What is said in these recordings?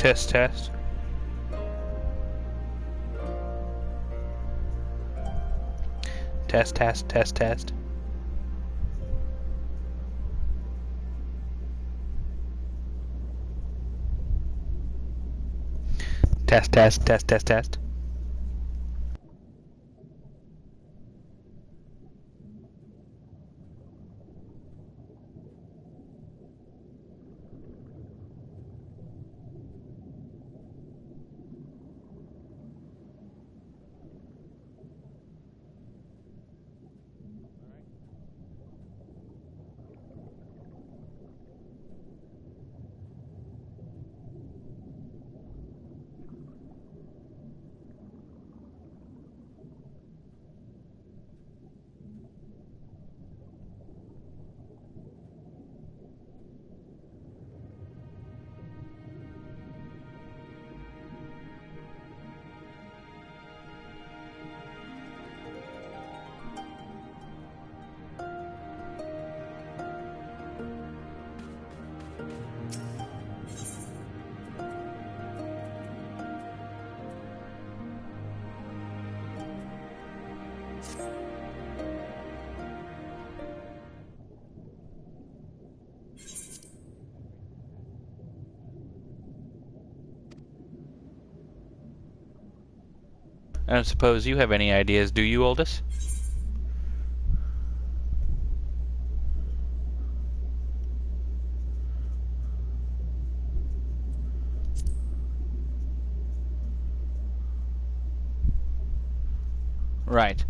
Test, test. Test, test, test, test. Test, test, test, test, test. I don't suppose you have any ideas, do you, Oldest? Right.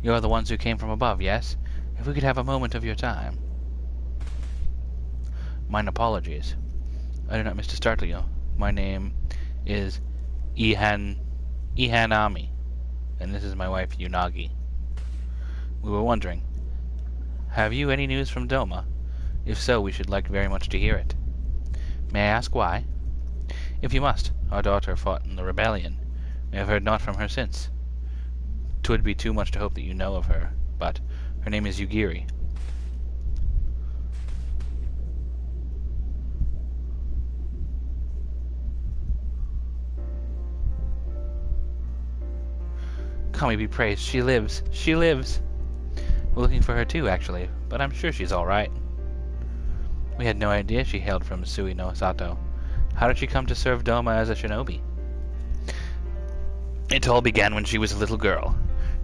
You're the ones who came from above, yes? If we could have a moment of your time. Mine apologies. I do not wish to startle you. My name is Ihanami, and this is my wife, Unagi. We were wondering, have you any news from Doma? If so, we should like very much to hear it. May I ask why? If you must, our daughter fought in the rebellion. We have heard naught from her since. 'Twould be too much to hope that you know of her, but her name is Yugiri. Kami be praised, she lives! She lives! We're looking for her too, actually, but I'm sure she's alright. We had no idea she hailed from Sui no Sato. How did she come to serve Doma as a shinobi? It all began when she was a little girl.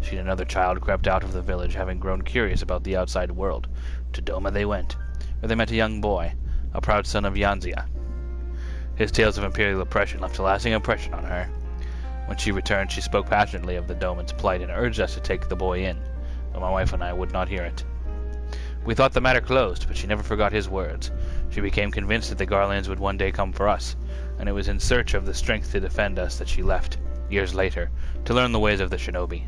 She and another child crept out of the village, having grown curious about the outside world. To Doma they went, where they met a young boy, a proud son of Yanzia. His tales of imperial oppression left a lasting impression on her. When she returned, she spoke passionately of the Doman's plight and urged us to take the boy in, but my wife and I would not hear it. We thought the matter closed, but she never forgot his words. She became convinced that the Garlands would one day come for us, and it was in search of the strength to defend us that she left, years later, to learn the ways of the shinobi.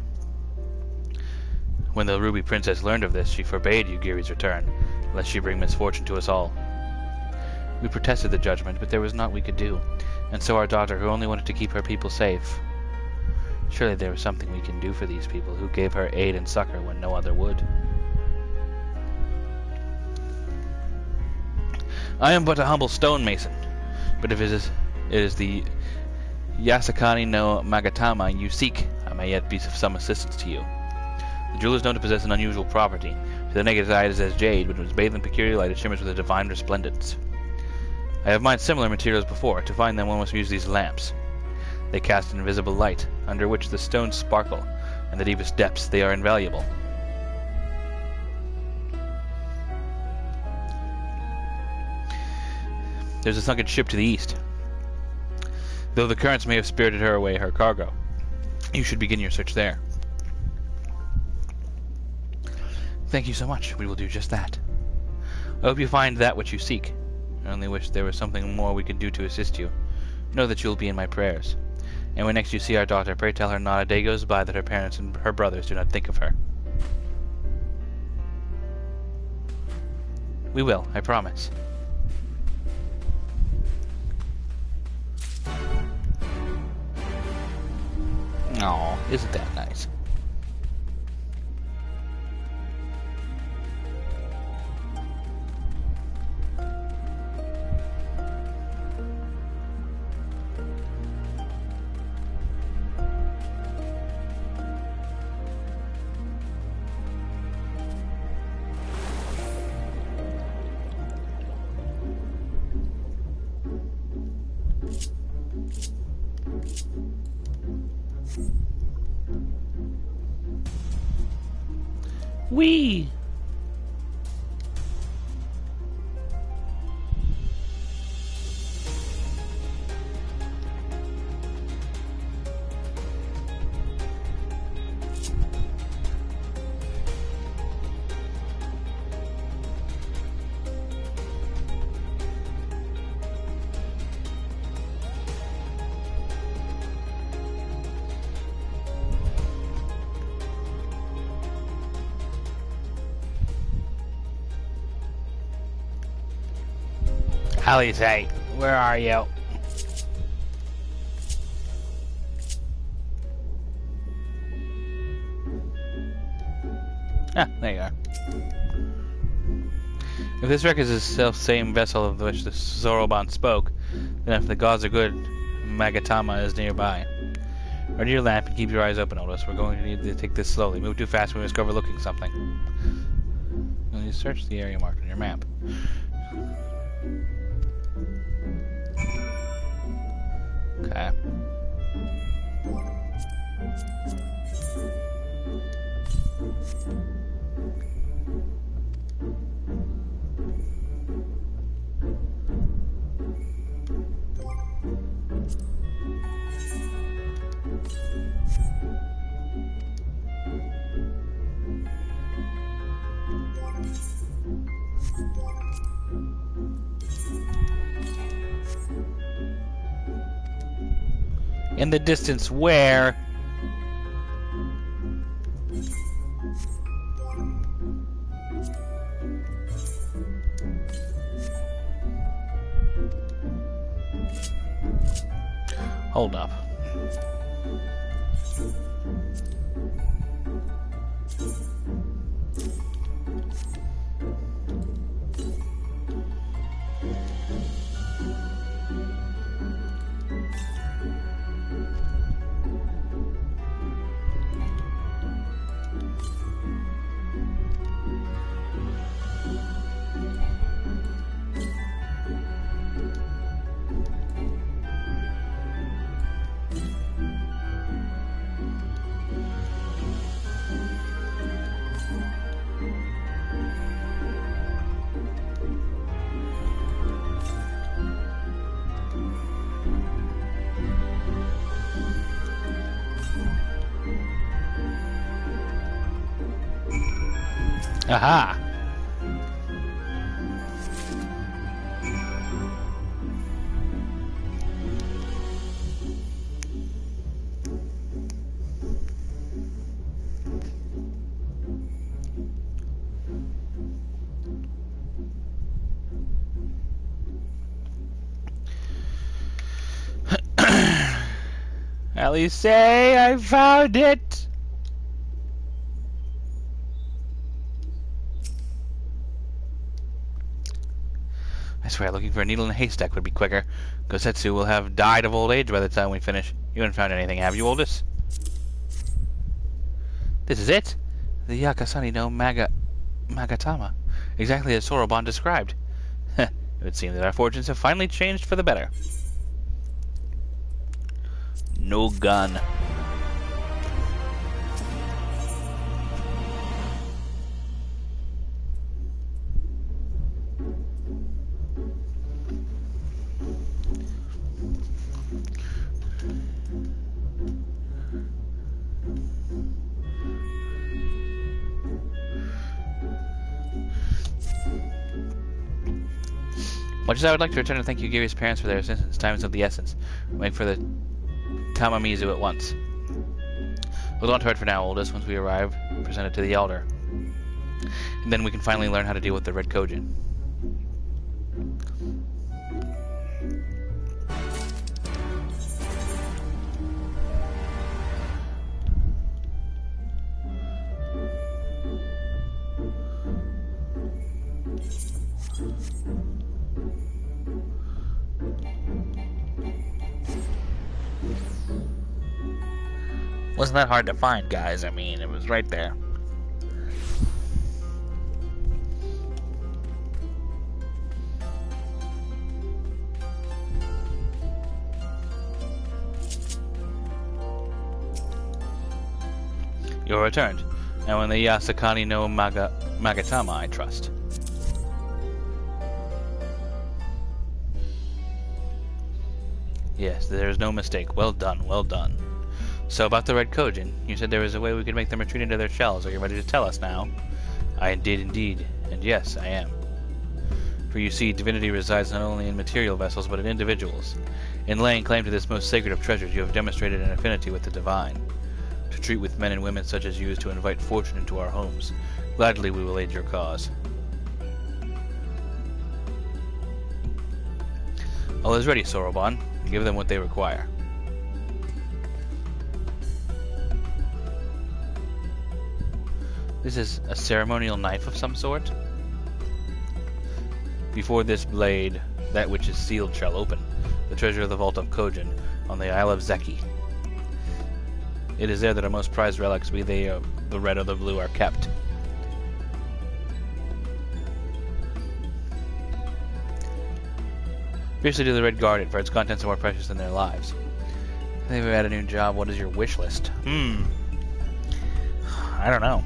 When the Ruby Princess learned of this, she forbade Yugiri's return, lest she bring misfortune to us all. We protested the judgment, but there was naught we could do, and so our daughter, who only wanted to keep her people safe. Surely there was something we can do for these people who gave her aid and succor when no other would. I am but a humble stonemason, but if it is the Yasakani no Magatama you seek, I may yet be of some assistance to you. The jewel is known to possess an unusual property. To the naked eye it is as jade, but when it is bathed in peculiar light it shimmers with a divine resplendence. I have mined similar materials before. To find them one must use these lamps. They cast an invisible light, under which the stones sparkle. In the deepest depths they are invaluable. There's a sunken ship to the east. Though the currents may have spirited her away her cargo, you should begin your search there. Thank you so much. We will do just that. I hope you find that which you seek. I only wish there was something more we could do to assist you. Know that you'll be in my prayers. And when next you see our daughter, pray tell her not a day goes by that her parents and her brothers do not think of her. We will, I promise. Aw, isn't that nice? Whee! Alizé, where are you? Ah, there you are. If this wreck is the self-same vessel of which the Zoroban spoke, then if the gods are good, Magatama is nearby. Run your lamp and keep your eyes open, Otis. We're going to need to take this slowly. Move too fast, we must overlooking something. And you search the area marked on your map. Okay. In the distance, where? Hold up. Aha! At least say I found it! I swear, looking for a needle in a haystack would be quicker. Gosetsu will have died of old age by the time we finish. You haven't found anything, have you, Oldest? This is it? The Yakasani no Magatama. Exactly as Soroban described. It would seem that our fortunes have finally changed for the better. No gun. Much as I would like to return and thank Yugiri's parents for their assistance, time is of the essence. Wait for the Tamamizu at once. Hold on to it for now, Oldest. Once we arrive, present it to the Elder. And then we can finally learn how to deal with the Red Kojin. Wasn't that hard to find, guys? I mean, it was right there. You're returned. Now in the Yasakani no Magatama, I trust. Yes, there is no mistake. Well done, well done. So about the Red Kojin, you said there was a way we could make them retreat into their shells. Are you ready to tell us now? I did indeed, and yes, I am. For you see, divinity resides not only in material vessels, but in individuals. In laying claim to this most sacred of treasures, you have demonstrated an affinity with the divine. To treat with men and women such as you is to invite fortune into our homes. Gladly we will aid your cause. All is ready, Soroban. Give them what they require. This is a ceremonial knife of some sort? Before this blade, that which is sealed shall open, the treasure of the Vault of Kojin, on the Isle of Zeki. It is there that our most prized relics, be they the red or the blue, are kept. Fiercely do the Red guard it, for its contents are more precious than their lives. They've had a new job. What is your wish list? I don't know.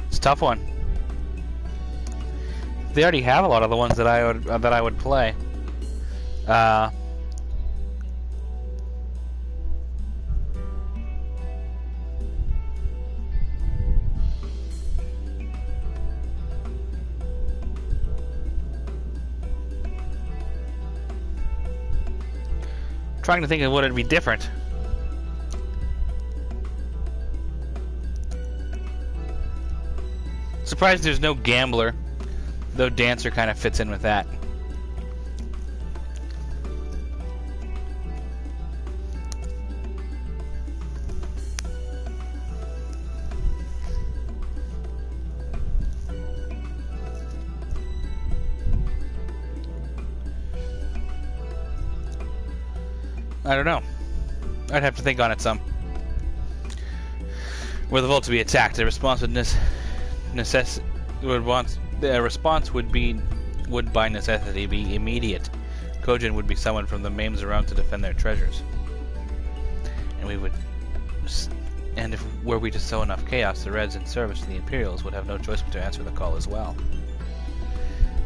It's a tough one. They already have a lot of the ones that I would play. Trying to think of what would be different. Surprised there's no gambler, though dancer kind of fits in with that. I don't know. I'd have to think on it some. Were the vault to be attacked, the response would by necessity be immediate. Kojin would be summoned from the Maims around to defend their treasures. And if were we to sow enough chaos, the Reds in service to the Imperials would have no choice but to answer the call as well.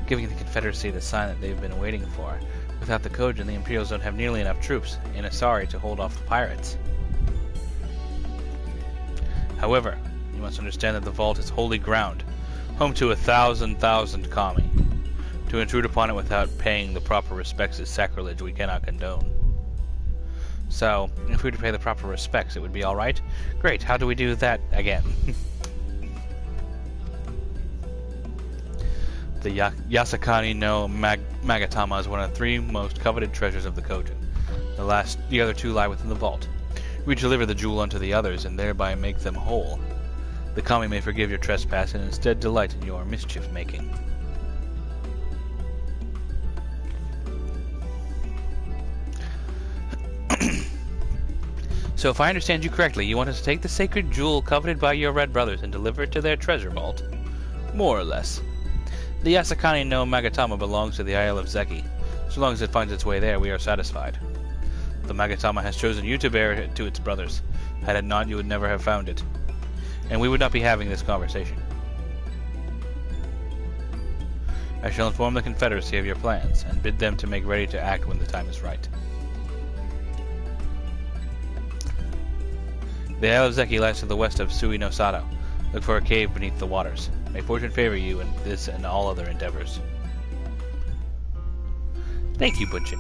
Giving the Confederacy the sign that they've been waiting for. Without the Kojin, the Imperials don't have nearly enough troops in Asari to hold off the pirates. However, you must understand that the vault is holy ground, home to 1,000 kami. To intrude upon it without paying the proper respects is sacrilege we cannot condone. So, if we were to pay the proper respects, it would be alright? Great, how do we do that again? The Yasakani no Magatama is one of the 3 most coveted treasures of the Kojin. The other 2 lie within the vault. We deliver the jewel unto the others, and thereby make them whole. The kami may forgive your trespass, and instead delight in your mischief-making. So if I understand you correctly, you want us to take the sacred jewel coveted by your Red brothers and deliver it to their treasure vault? More or less. The Yasakani no Magatama belongs to the Isle of Zeki. So long as it finds its way there, we are satisfied. The Magatama has chosen you to bear it to its brothers. Had it not, you would never have found it. And we would not be having this conversation. I shall inform the Confederacy of your plans, and bid them to make ready to act when the time is right. The Isle of Zeki lies to the west of Sui no Sato. Look for a cave beneath the waters. May fortune favor you in this and all other endeavors. Thank you, Bunchin.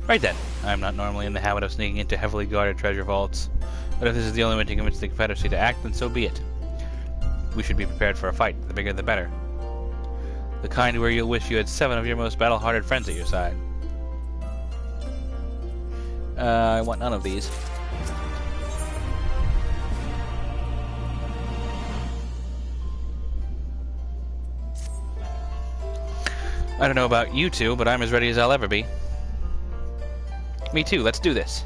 Right then, I am not normally in the habit of sneaking into heavily guarded treasure vaults, but if this is the only way to convince the Confederacy to act, then so be it. We should be prepared for a fight, the bigger the better. The kind where you'll wish you had 7 of your most battle-hardened friends at your side. I want none of these. I don't know about you two, but I'm as ready as I'll ever be. Me too, let's do this.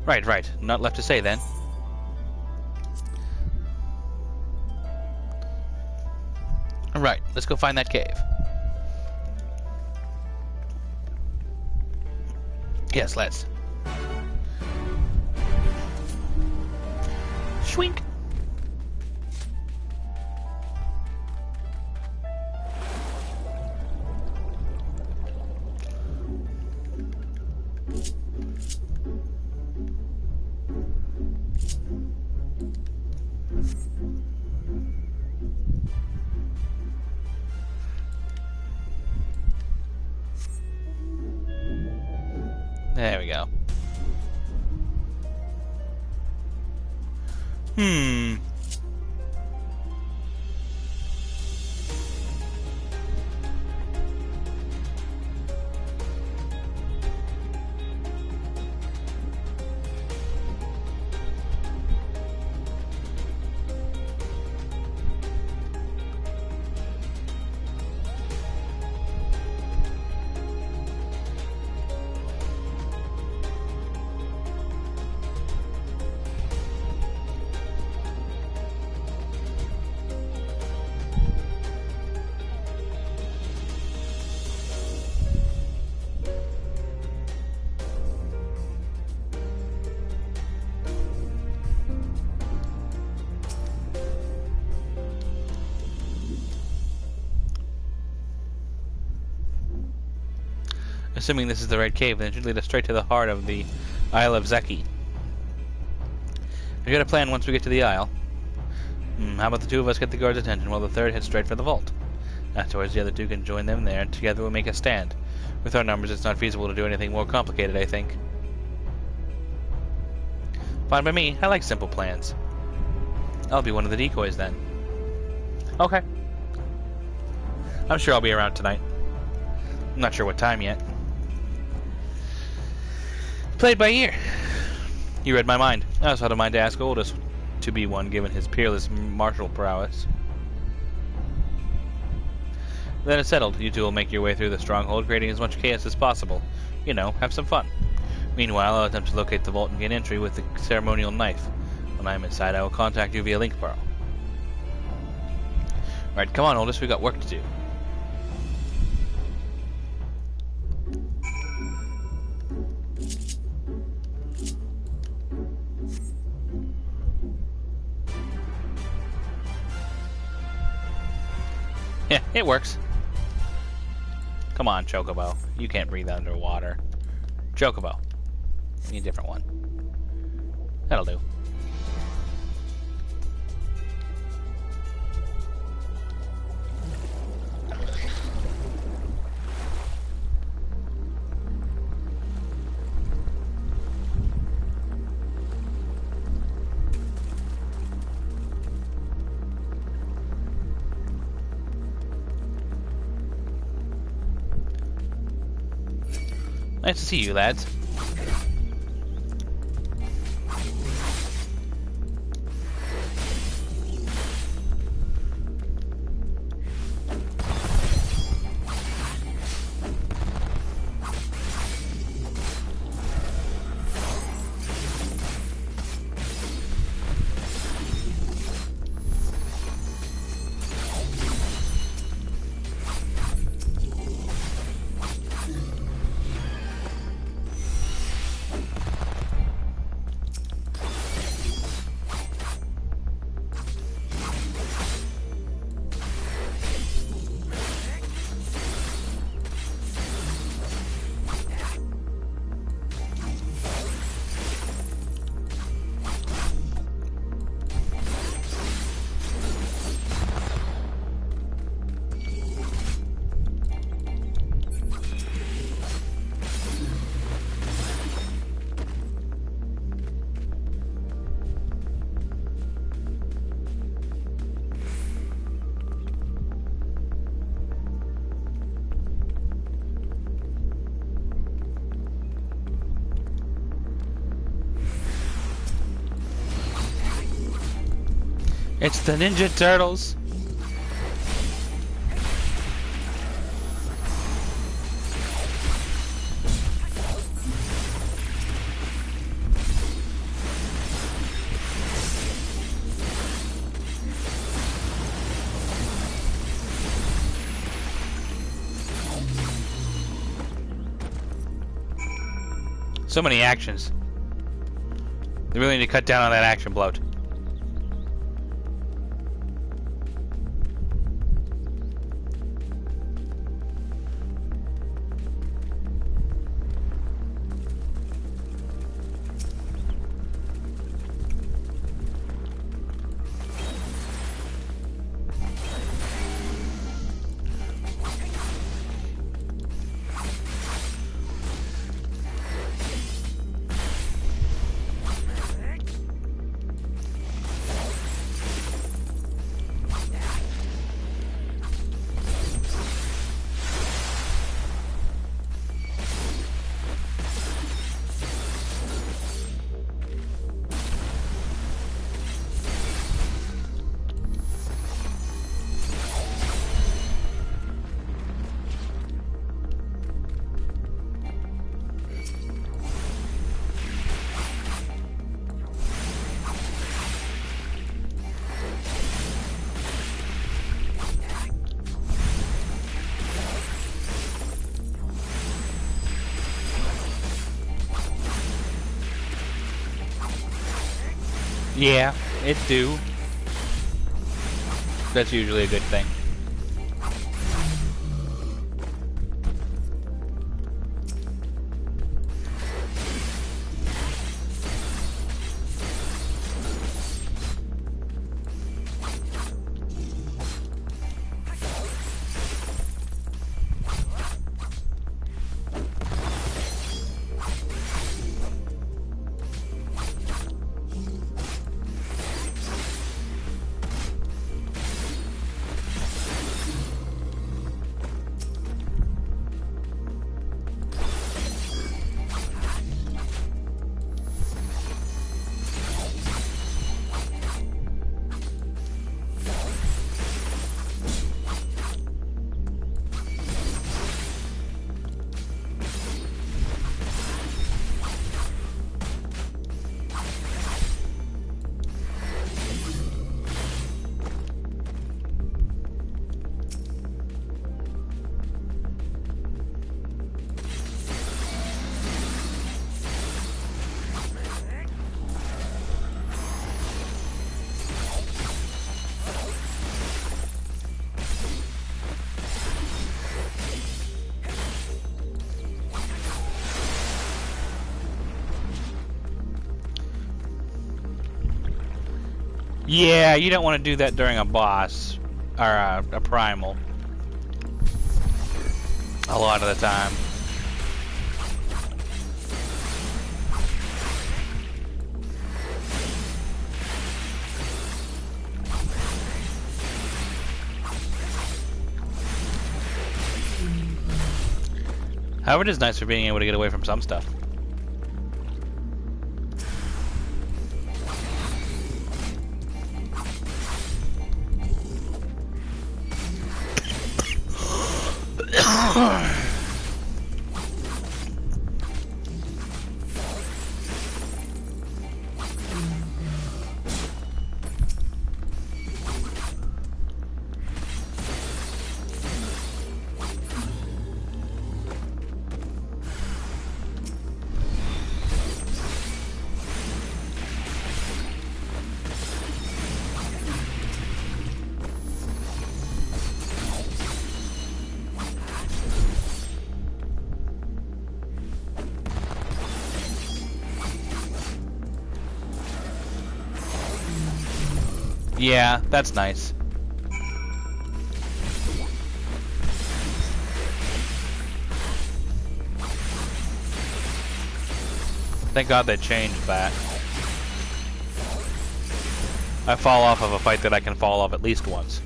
Right. Not left to say then. Right, let's go find that cave. Yes, let's. Schwink. There we go. Assuming this is the right cave, then it should lead us straight to the heart of the Isle of Zeki. I've got a plan once we get to the Isle. How about the two of us get the guard's attention while the third heads straight for the vault? Afterwards, the other two can join them there, and together we'll make a stand. With our numbers, it's not feasible to do anything more complicated, I think. Fine by me. I like simple plans. I'll be one of the decoys then. Okay. I'm sure I'll be around tonight. I'm not sure what time yet. Played by ear. You read my mind. I also had a mind to ask Oldest to be one, given his peerless martial prowess. Then it's settled. You two will make your way through the stronghold, creating as much chaos as possible. You know, have some fun. Meanwhile, I'll attempt to locate the vault and gain entry with the ceremonial knife. When I am inside, I will contact you via link pearl. Alright, come on, Oldest. We've got work to do. Yeah, it works. Come on, Chocobo. You can't breathe underwater. Chocobo. I need a different one. That'll do. Nice to see you, lads. It's the Ninja Turtles. So many actions. They really need to cut down on that action bloat. Yeah, it do. That's usually a good thing. Yeah, you don't want to do that during a boss or a primal. A lot of the time. However, it is nice for being able to get away from some stuff. Yeah, that's nice. Thank God they changed that. I fall off of a fight that I can fall off at least once.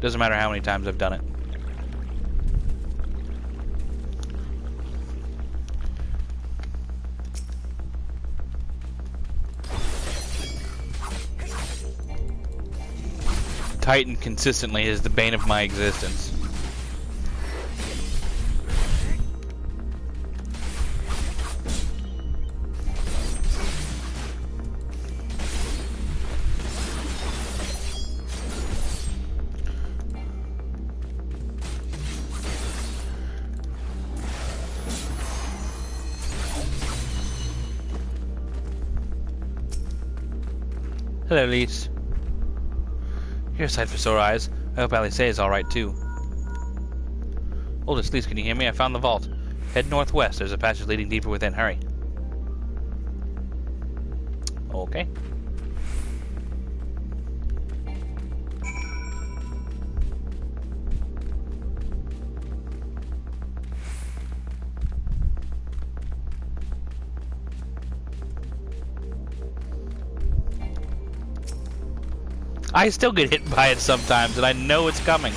Doesn't matter how many times I've done it. Titan consistently is the bane of my existence. Hello, Lise. You're a sight for sore eyes. I hope Alice is alright, too. Oldest Lise, can you hear me? I found the vault. Head northwest. There's a passage leading deeper within. Hurry. Okay. I still get hit by it sometimes, and I know it's coming.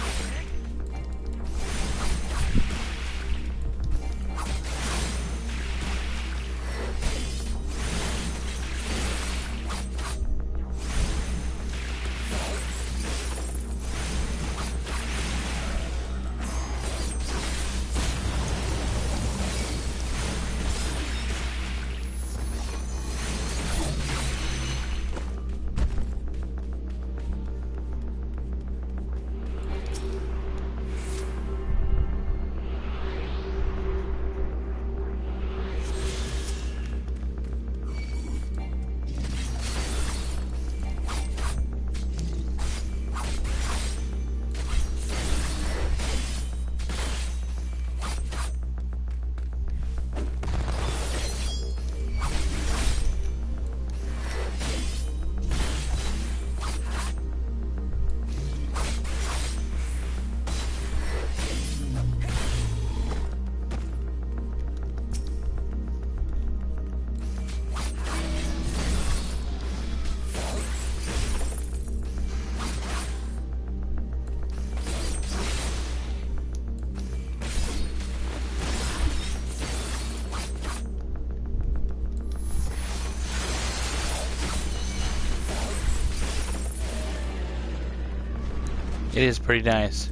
It is pretty nice.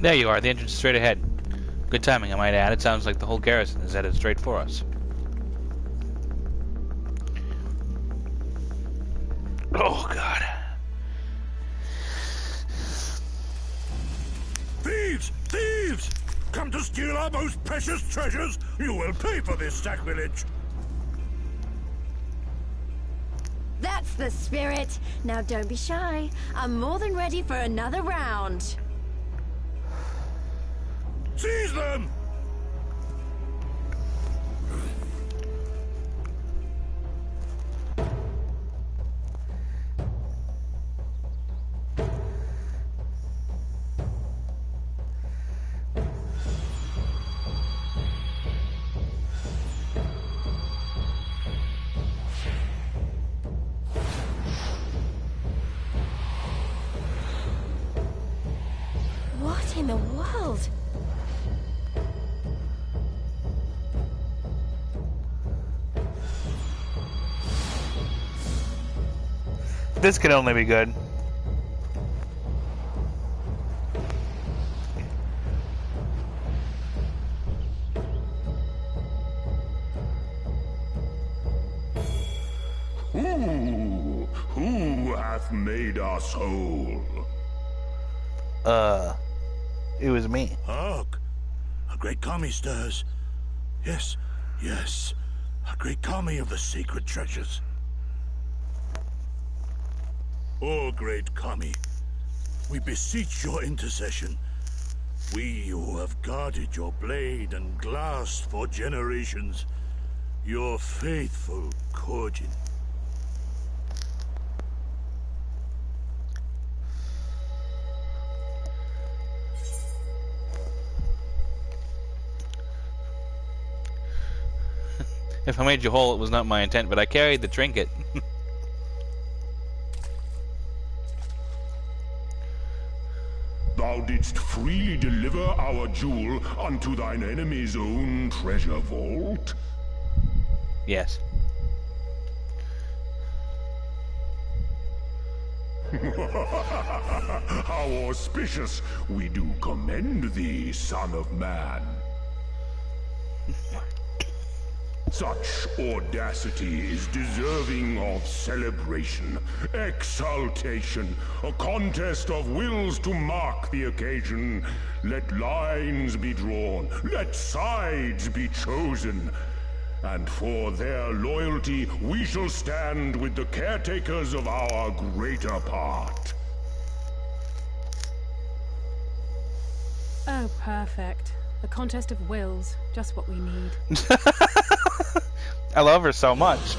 There you are, the entrance is straight ahead. Good timing, I might add. It sounds like the whole garrison is headed straight for us. Oh, God. Thieves! Thieves! Come to steal our most precious treasures? You will pay for this sacrilege! That's the spirit! Now don't be shy. I'm more than ready for another round. Seize them! What in the world? This can only be good. us whole. It was me. Hark! A great kami stirs. Yes, yes. A great kami of the sacred treasures. O great kami, we beseech your intercession. We who have guarded your blade and glass for generations. Your faithful Kojin. If I made you whole, it was not my intent, but I carried the trinket. Thou didst freely deliver our jewel unto thine enemy's own treasure vault? Yes. How auspicious! We do commend thee, son of man. Such audacity is deserving of celebration, exaltation, a contest of wills to mark the occasion. Let lines be drawn, let sides be chosen. And for their loyalty, we shall stand with the caretakers of our greater part. Oh, perfect. A contest of wills. Just what we need. I love her so much.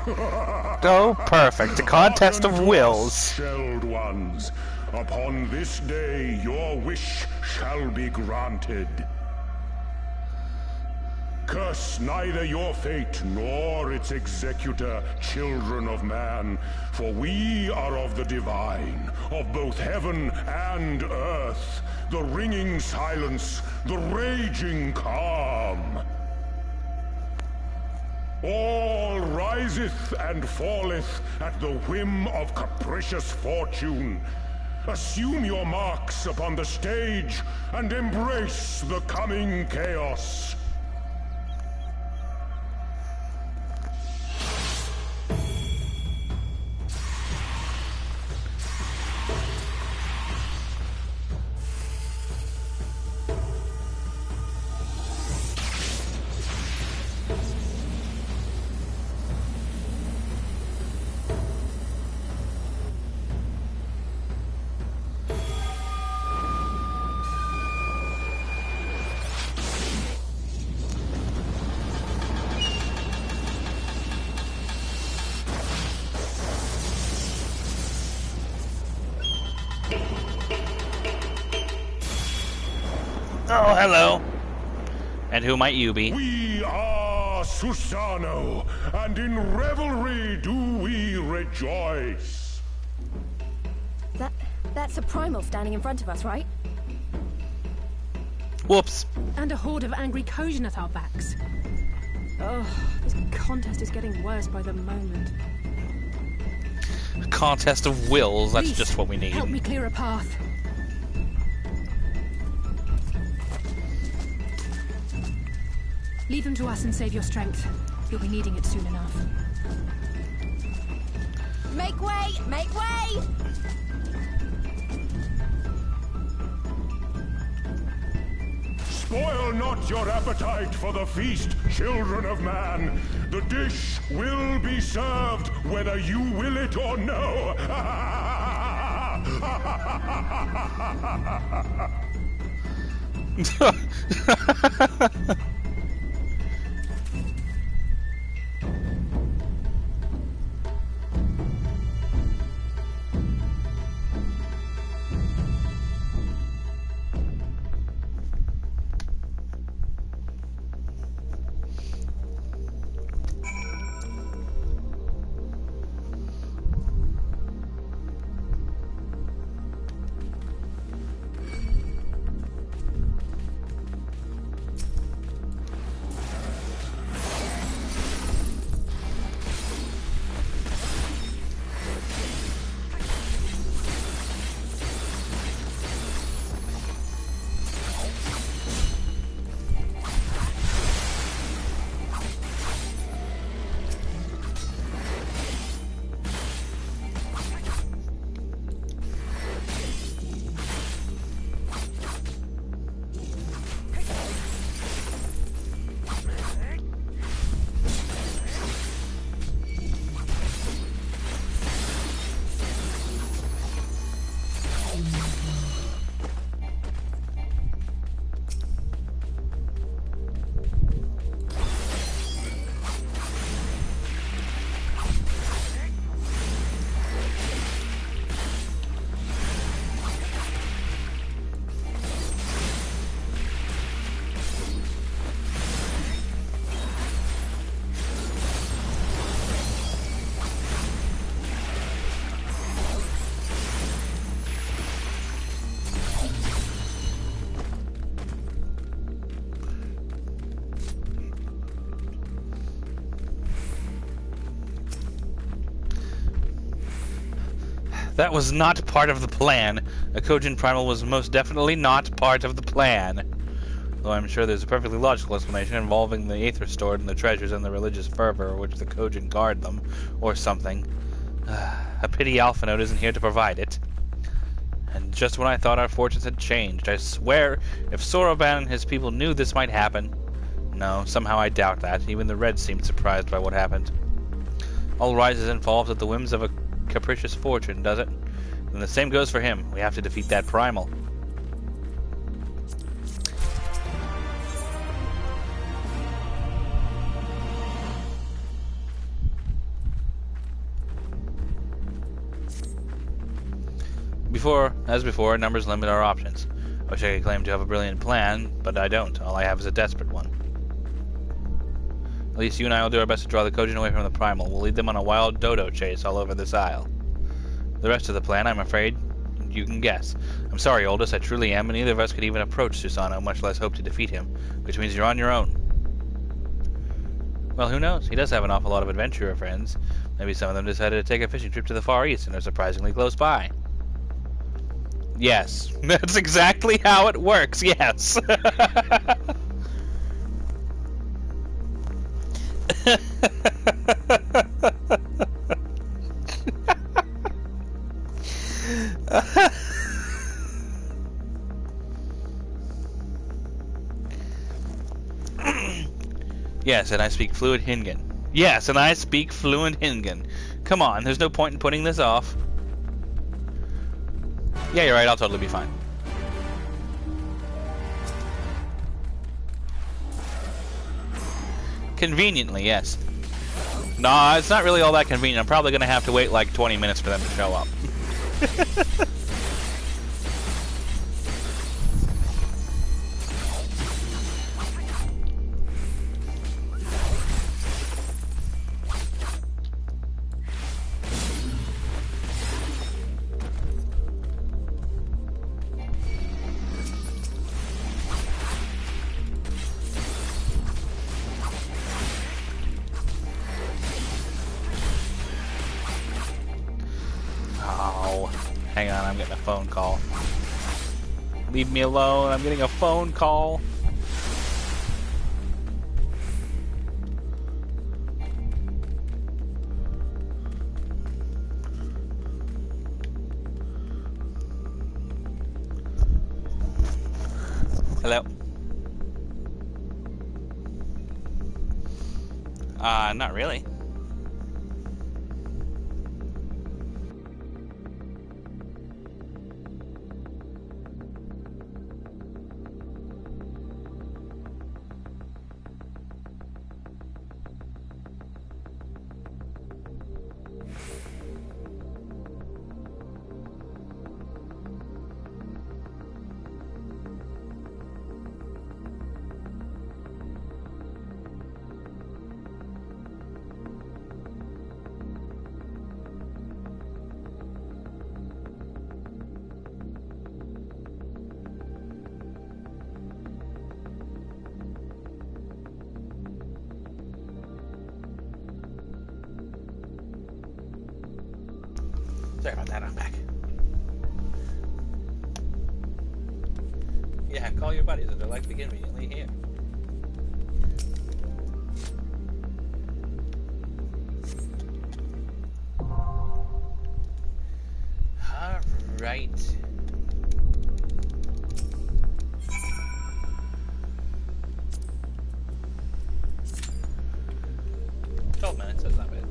Oh, perfect. A contest of wills. Shelled ones, upon this day your wish shall be granted. Curse neither your fate nor its executor, children of man, for we are of the divine, of both heaven and earth, the ringing silence, the raging calm. All riseth and falleth at the whim of capricious fortune. Assume your marks upon the stage and embrace the coming chaos. Oh, hello. And who might you be? We are Susano, and in revelry do we rejoice. That's a primal standing in front of us, right? Whoops. And a horde of angry Kojin at our backs. Oh, this contest is getting worse by the moment. A contest of wills. That's Please, just what we need. Help me clear a path. Leave him to us and save your strength. You'll be needing it soon enough. Make way! Make way! Spoil not your appetite for the feast, children of man. The dish will be served whether you will it or no. That was not part of the plan. A Kojin primal was most definitely not part of the plan. Though I'm sure there's a perfectly logical explanation involving the aether stored in the treasures and the religious fervor which the Kojin guard them, or something. A pity Alpha Note isn't here to provide it. And just when I thought our fortunes had changed, I swear, if Soroban and his people knew this might happen... No, somehow I doubt that. Even the Reds seemed surprised by what happened. All rises and falls at the whims of a capricious fortune, does it? And the same goes for him. We have to defeat that primal. As before, numbers limit our options. I wish I could claim to have a brilliant plan, but I don't. All I have is a desperate one. At least you and I will do our best to draw the Kojin away from the primal. We'll lead them on a wild dodo chase all over this isle. The rest of the plan, I'm afraid, you can guess. I'm sorry, Oldest, I truly am, and neither of us could even approach Susano, much less hope to defeat him, which means you're on your own. Well, who knows? He does have an awful lot of adventurer friends. Maybe some of them decided to take a fishing trip to the Far East and are surprisingly close by. Yes, that's exactly how it works, yes. Yes, and I speak fluent Hingan. Yes, and I speak fluent Hingan. Come on, there's no point in putting this off. Yeah, you're right, I'll totally be fine. Conveniently, yes. Nah, it's not really all that convenient. I'm probably gonna have to wait like 20 minutes for them to show up. Hang on, I'm getting a phone call. Leave me alone, I'm getting a phone call. Hello? Not really. Sorry about that, I'm back. Yeah, call your buddies if they're likely conveniently here. Alright. $12 that's not bad.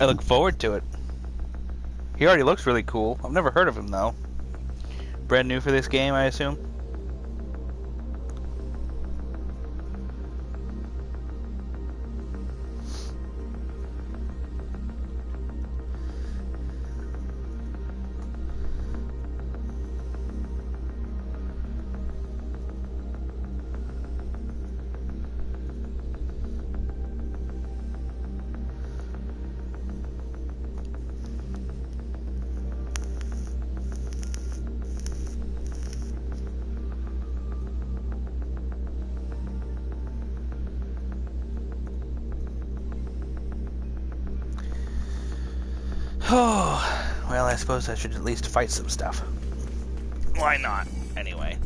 I look forward to it. He already looks really cool. I've never heard of him, though. Brand new for this game, I assume? Oh, well, I suppose I should at least fight some stuff. Why not, anyway?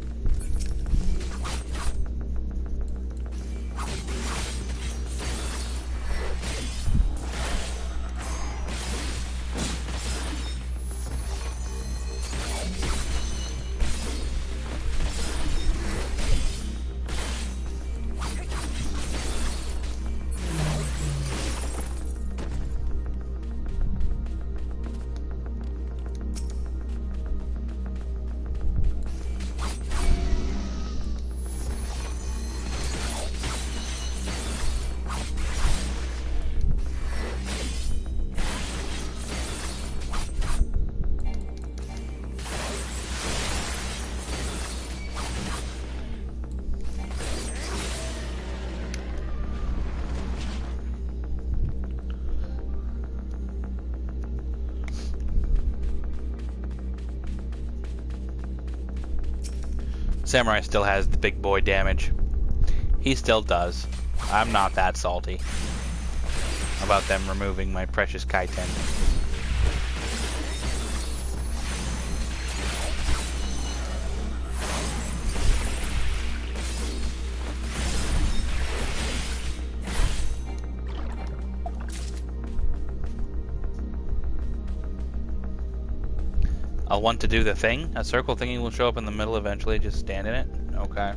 Samurai still has the big boy damage. He still does. I'm not that salty about them removing my precious Kaiten. I'll want to do the thing. A circle thingy will show up in the middle eventually. Just stand in it. Okay.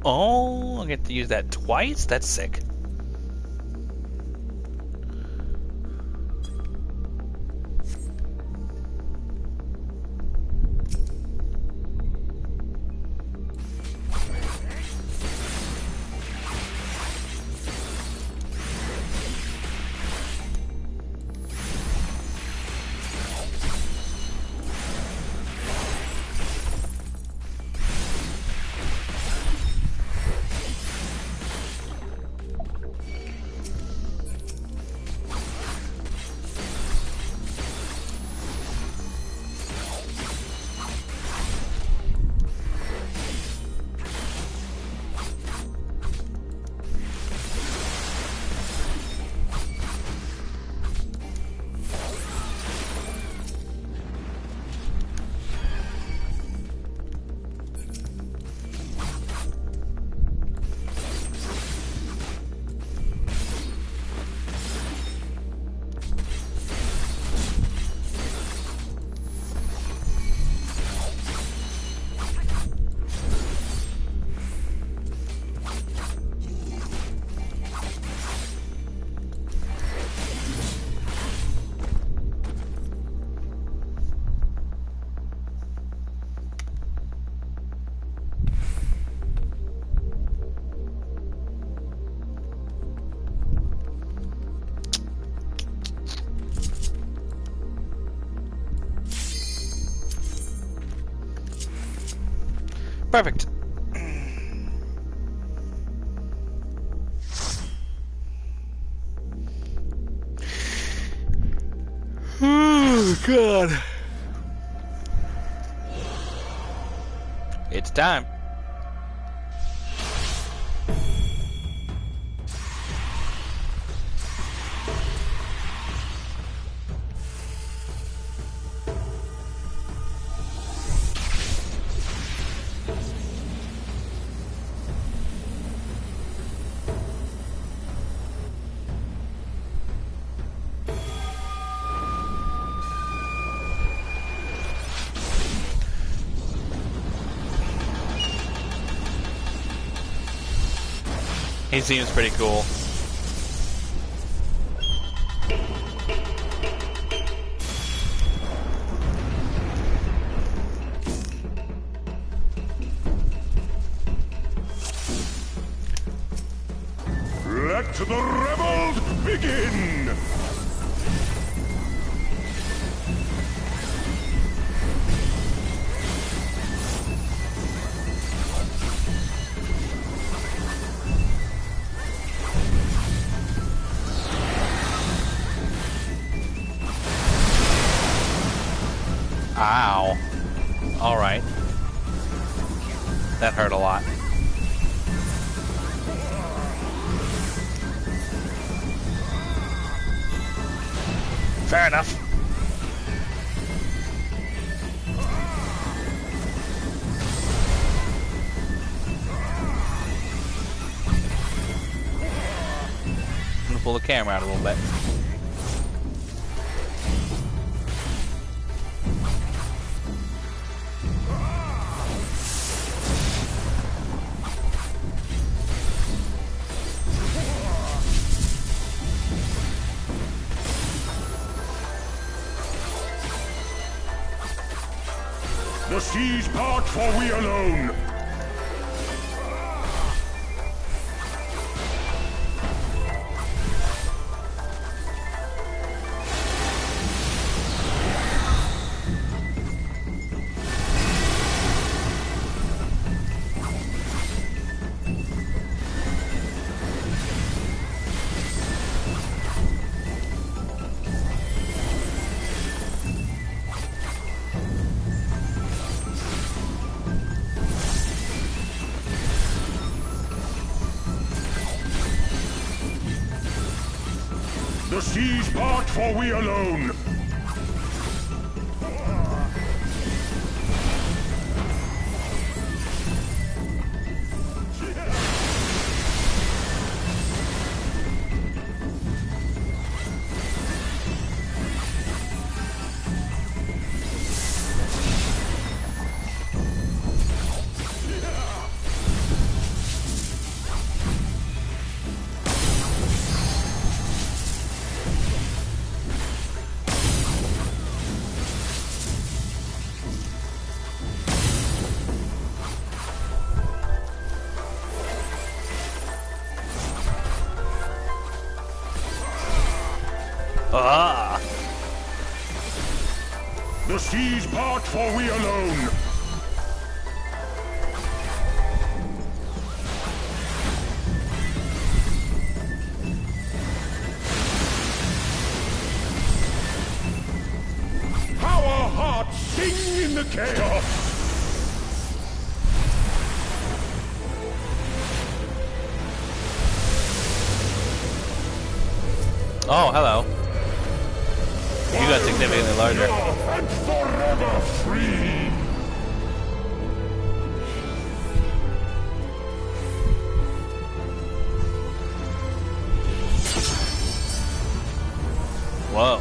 Oh, I get to use that twice? That's sick. Perfect. Oh, God. It's time. He seems pretty cool. Let the rebels begin! Ow. Alright. That hurt a lot. Fair enough. I'm gonna pull the camera out a little bit. The seas part for we alone! The seas part for we alone! Ah! The seas part, for we alone. How our hearts sing in the chaos. Oh, hello. You got significantly larger. And forever free. Whoa.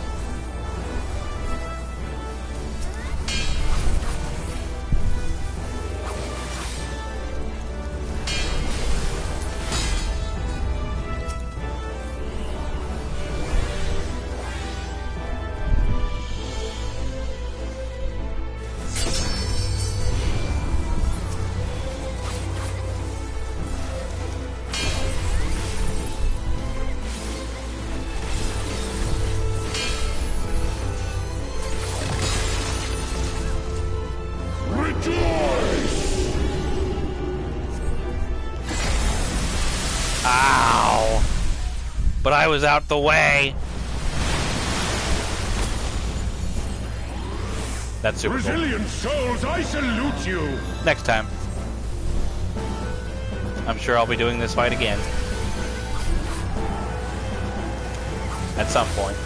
Ow! But I was out the way. That's super cool. Resilient souls, I salute you. Next time. I'm sure I'll be doing this fight again. At some point.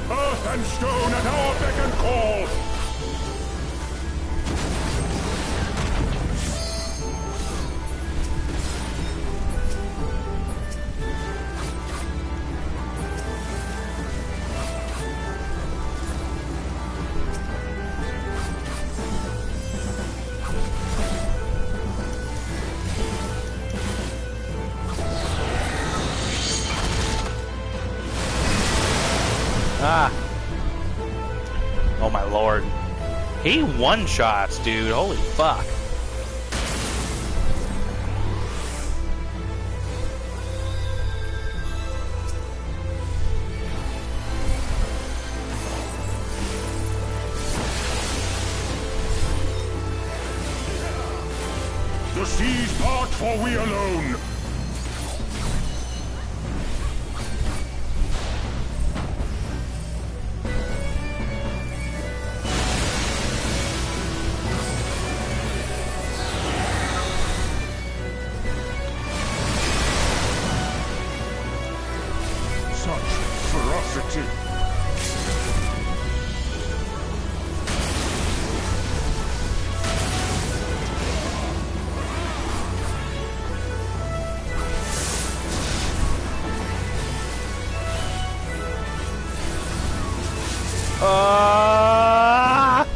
Earth and stone at our beck and call. Ah. Oh my lord. He one-shots, dude. Holy fuck. The seas part, for we alone. Such ferocity.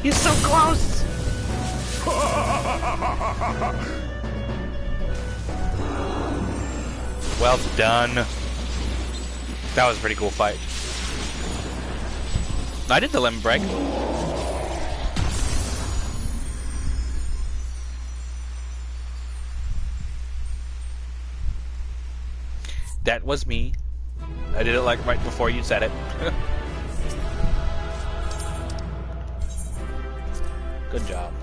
He's so close. Well done. That was a pretty cool fight. I did the limb break. That was me. I did it like right before you said it. Good job.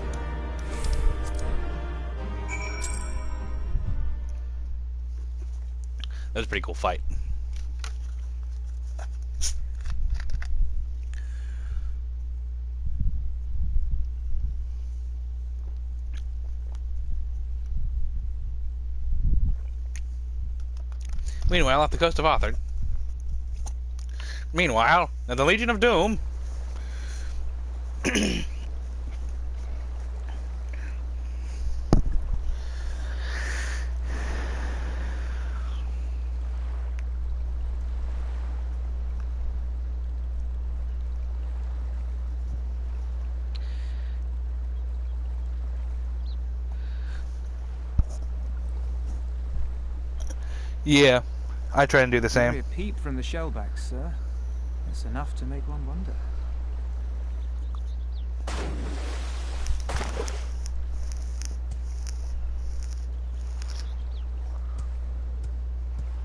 That was a pretty cool fight. Meanwhile, off the coast of Arthur. Meanwhile, at the Legion of Doom. Yeah, I try and do the same. Maybe a peep from the shellbacks, sir. It's enough to make one wonder.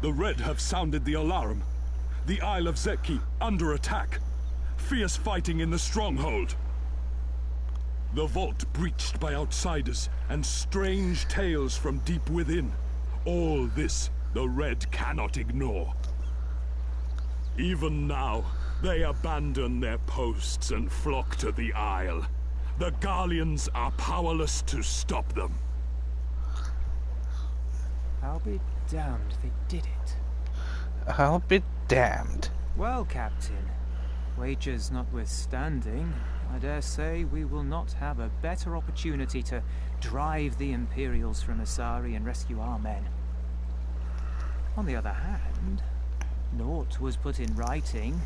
The Red have sounded the alarm. The Isle of Zeki under attack. Fierce fighting in the stronghold. The vault breached by outsiders, and strange tales from deep within. All this the Red cannot ignore. Even now, they abandon their posts and flock to the Isle. The Garleans are powerless to stop them. I'll be damned they did it. I'll be damned. Well, Captain, wagers notwithstanding, I dare say we will not have a better opportunity to drive the Imperials from Asari and rescue our men. On the other hand, naught was put in writing,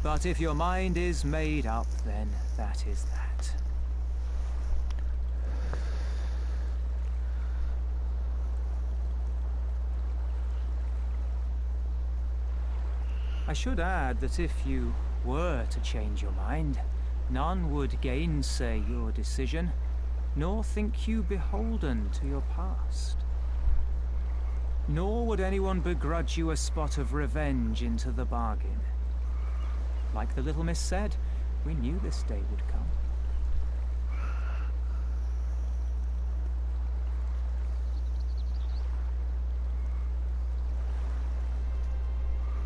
but if your mind is made up, then that is that. I should add that if you were to change your mind, none would gainsay your decision, nor think you beholden to your past. Nor would anyone begrudge you a spot of revenge into the bargain. Like the little miss said, we knew this day would come.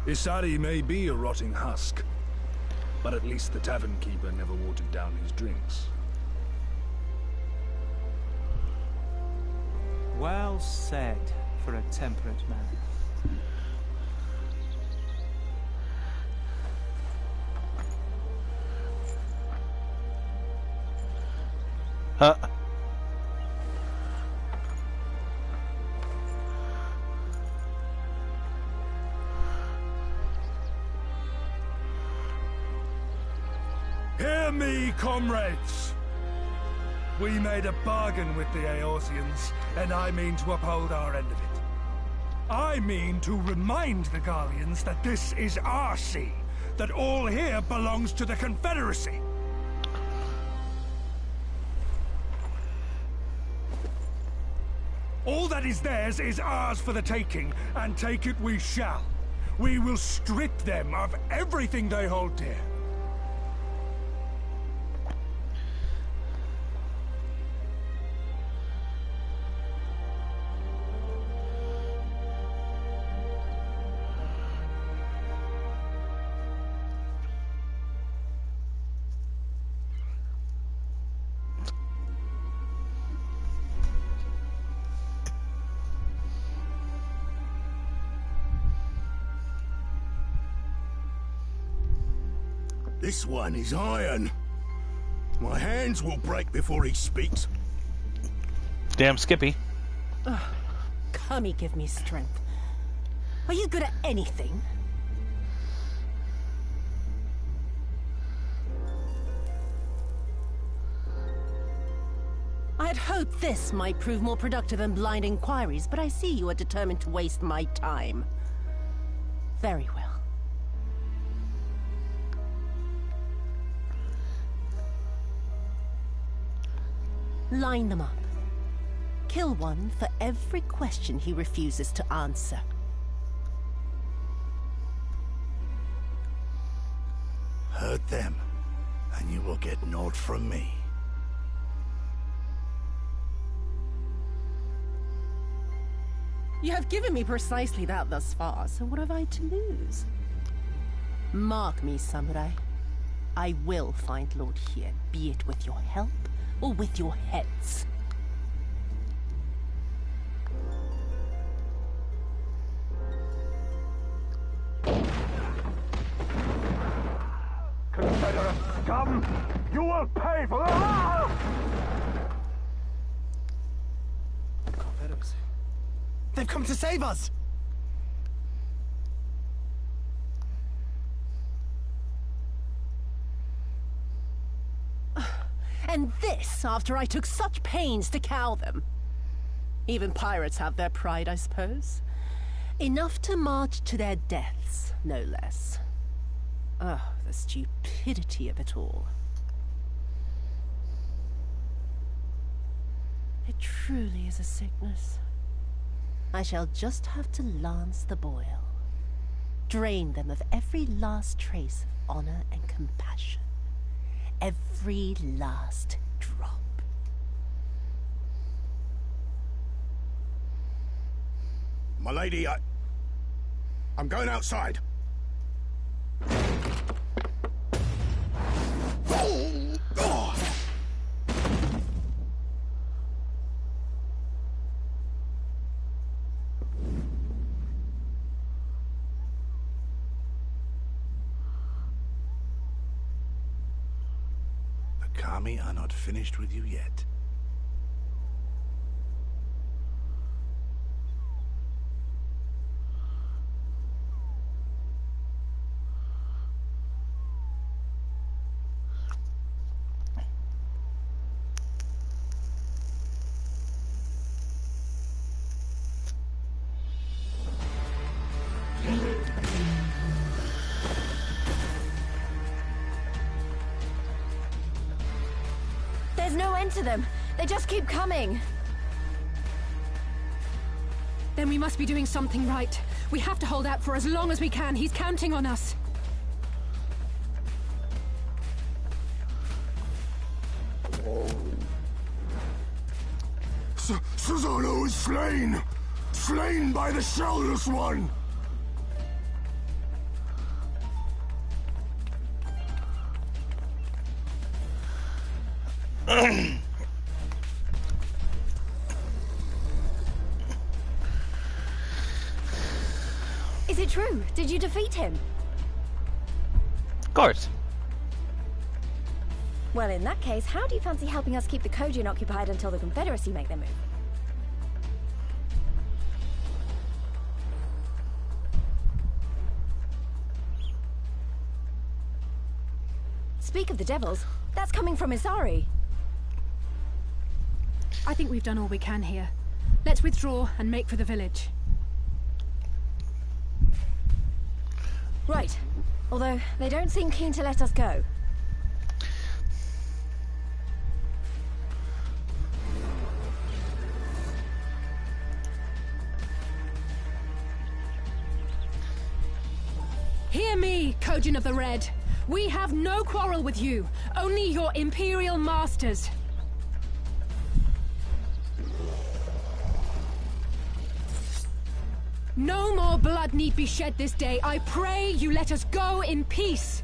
Isari may be a rotting husk, but at least the tavern keeper never watered down his drinks. Well said for a temperate man. Huh? Hear me, comrades! We made a bargain with the Eorzeans, and I mean to uphold our end of it. I mean to remind the Garleans that this is our sea, that all here belongs to the Confederacy. All that is theirs is ours for the taking, and take it we shall. We will strip them of everything they hold dear. This one is iron. My hands will break before he speaks. Damn Skippy. Come, give me strength. Are you good at anything? I had hoped this might prove more productive than blind inquiries, but I see you are determined to waste my time. Very well. Line them up. Kill one for every question he refuses to answer. Hurt them, and you will get naught from me. You have given me precisely that thus far, so what have I to lose? Mark me, samurai. I will find Lord here, be it with your help or with your heads. Confederate scum! You will pay for the... Confederacy. They've come to save us! And this after I took such pains to cow them. Even pirates have their pride, I suppose. Enough to march to their deaths, no less. Oh, the stupidity of it all. It truly is a sickness. I shall just have to lance the boil. Drain them of every last trace of honor and compassion. Every last drop. My lady, I'm going outside. The Kami are not finished with you yet. There's no end to them. They just keep coming. Then we must be doing something right. We have to hold out for as long as we can. He's counting on us. Susanoo is slain! Slain by the Shellless One! Is it true? Did you defeat him? Of course. Well, in that case, how do you fancy helping us keep the Kojin occupied until the Confederacy make their move? Speak of the devils, that's coming from Isari. I think we've done all we can here. Let's withdraw and make for the village. Right. Although, they don't seem keen to let us go. Hear me, Kojin of the Red. We have no quarrel with you, only your Imperial masters. No more blood need be shed this day. I pray you let us go in peace.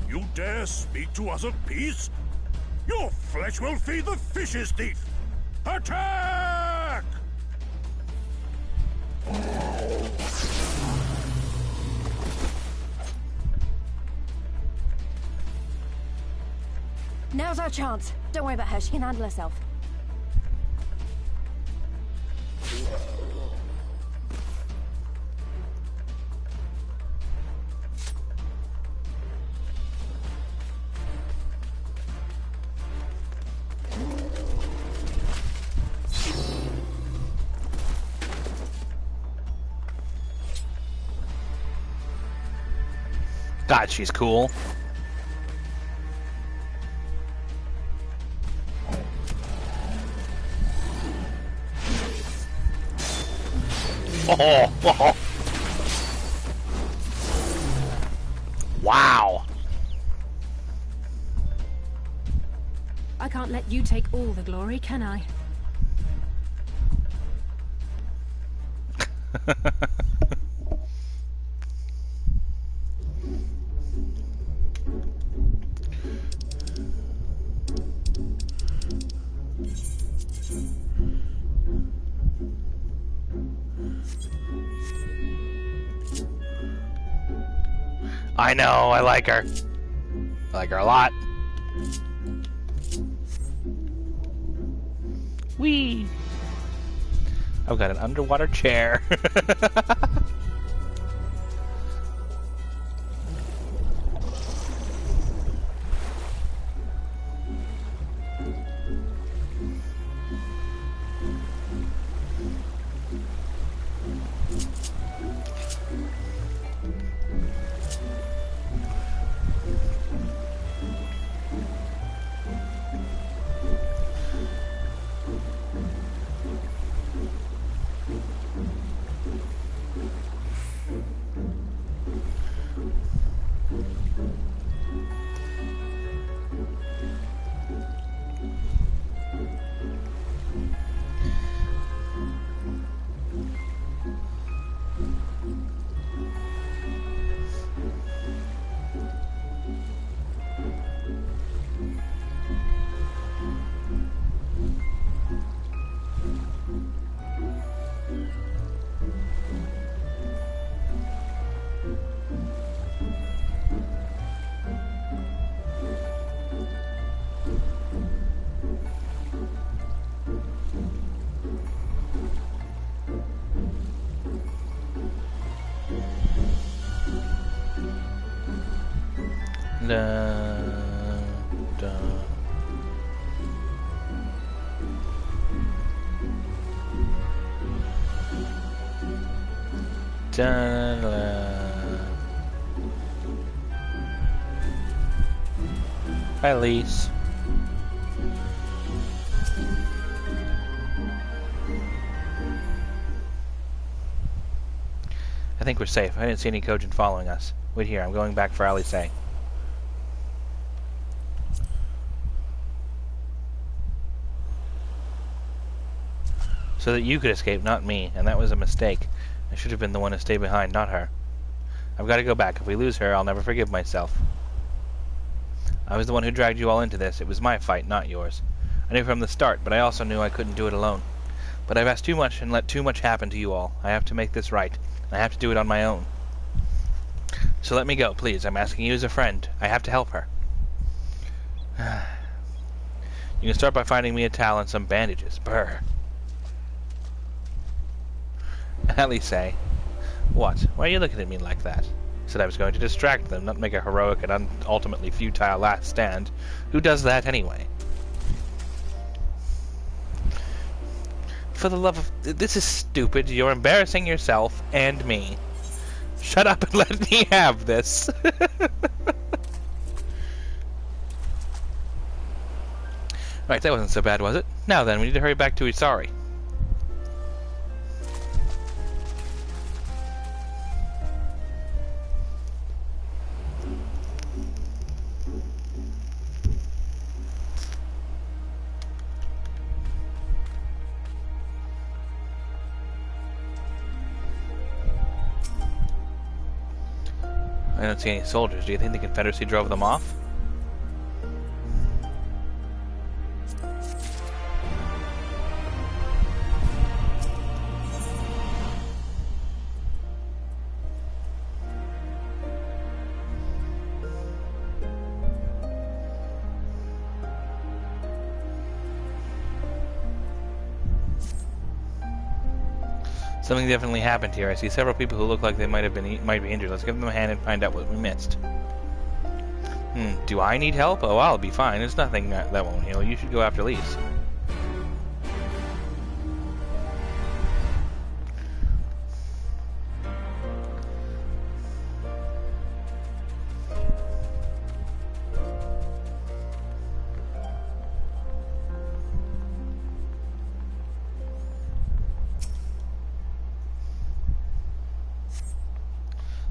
You dare speak to us of peace? Your flesh will feed the fishes, thief! Attack! Now's our chance. Don't worry about her, she can handle herself. God, she's cool. Oh. Wow. I can't let you take all the glory, can I? I know, I like her. I like her a lot. Whee! I've got an underwater chair. Da, da. Da, da. Hi, Lise. I think we're safe. I didn't see any Kojin following us. Wait here, I'm going back for Alice. So that you could escape, not me, and that was a mistake. I should have been the one to stay behind, not her. I've got to go back. If we lose her, I'll never forgive myself. I was the one who dragged you all into this. It was my fight, not yours. I knew from the start, but I also knew I couldn't do it alone. But I've asked too much and let too much happen to you all. I have to make this right. I have to do it on my own. So let me go, please. I'm asking you as a friend. I have to help her. You can start by finding me a towel and some bandages. Brr. Alice, what? Why are you looking at me like that? I said I was going to distract them, not make a heroic and ultimately futile last stand. Who does that anyway? For the love of... This is stupid. You're embarrassing yourself and me. Shut up and let me have this. Right, that wasn't so bad, was it? Now then, we need to hurry back to Isari. I don't see any soldiers. Do you think the Confederacy drove them off? Something definitely happened here. I see several people who look like they might be injured. Let's give them a hand and find out what we missed. Do I need help? Oh, I'll be fine. There's nothing that won't heal. You should go after Lise.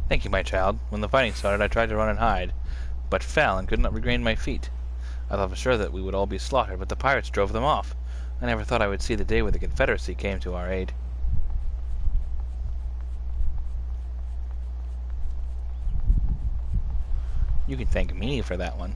Thank you, my child. When the fighting started, I tried to run and hide, but fell and could not regain my feet. I thought for sure that we would all be slaughtered, but the pirates drove them off. I never thought I would see the day where the Confederacy came to our aid. You can thank me for that one.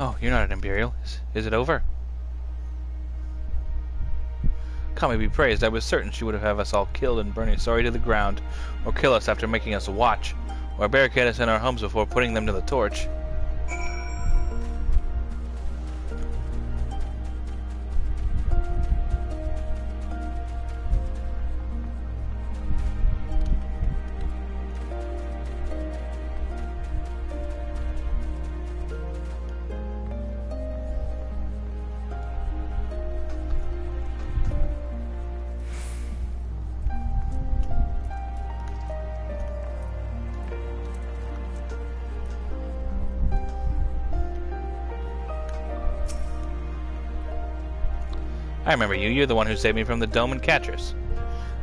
Oh, you're not an Imperial. Is it over? Kami be praised. I was certain she would have us all killed and burn Isari to the ground, or kill us after making us watch, or barricade us in our homes before putting them to the torch. I remember you. You're the one who saved me from the dome and catchers.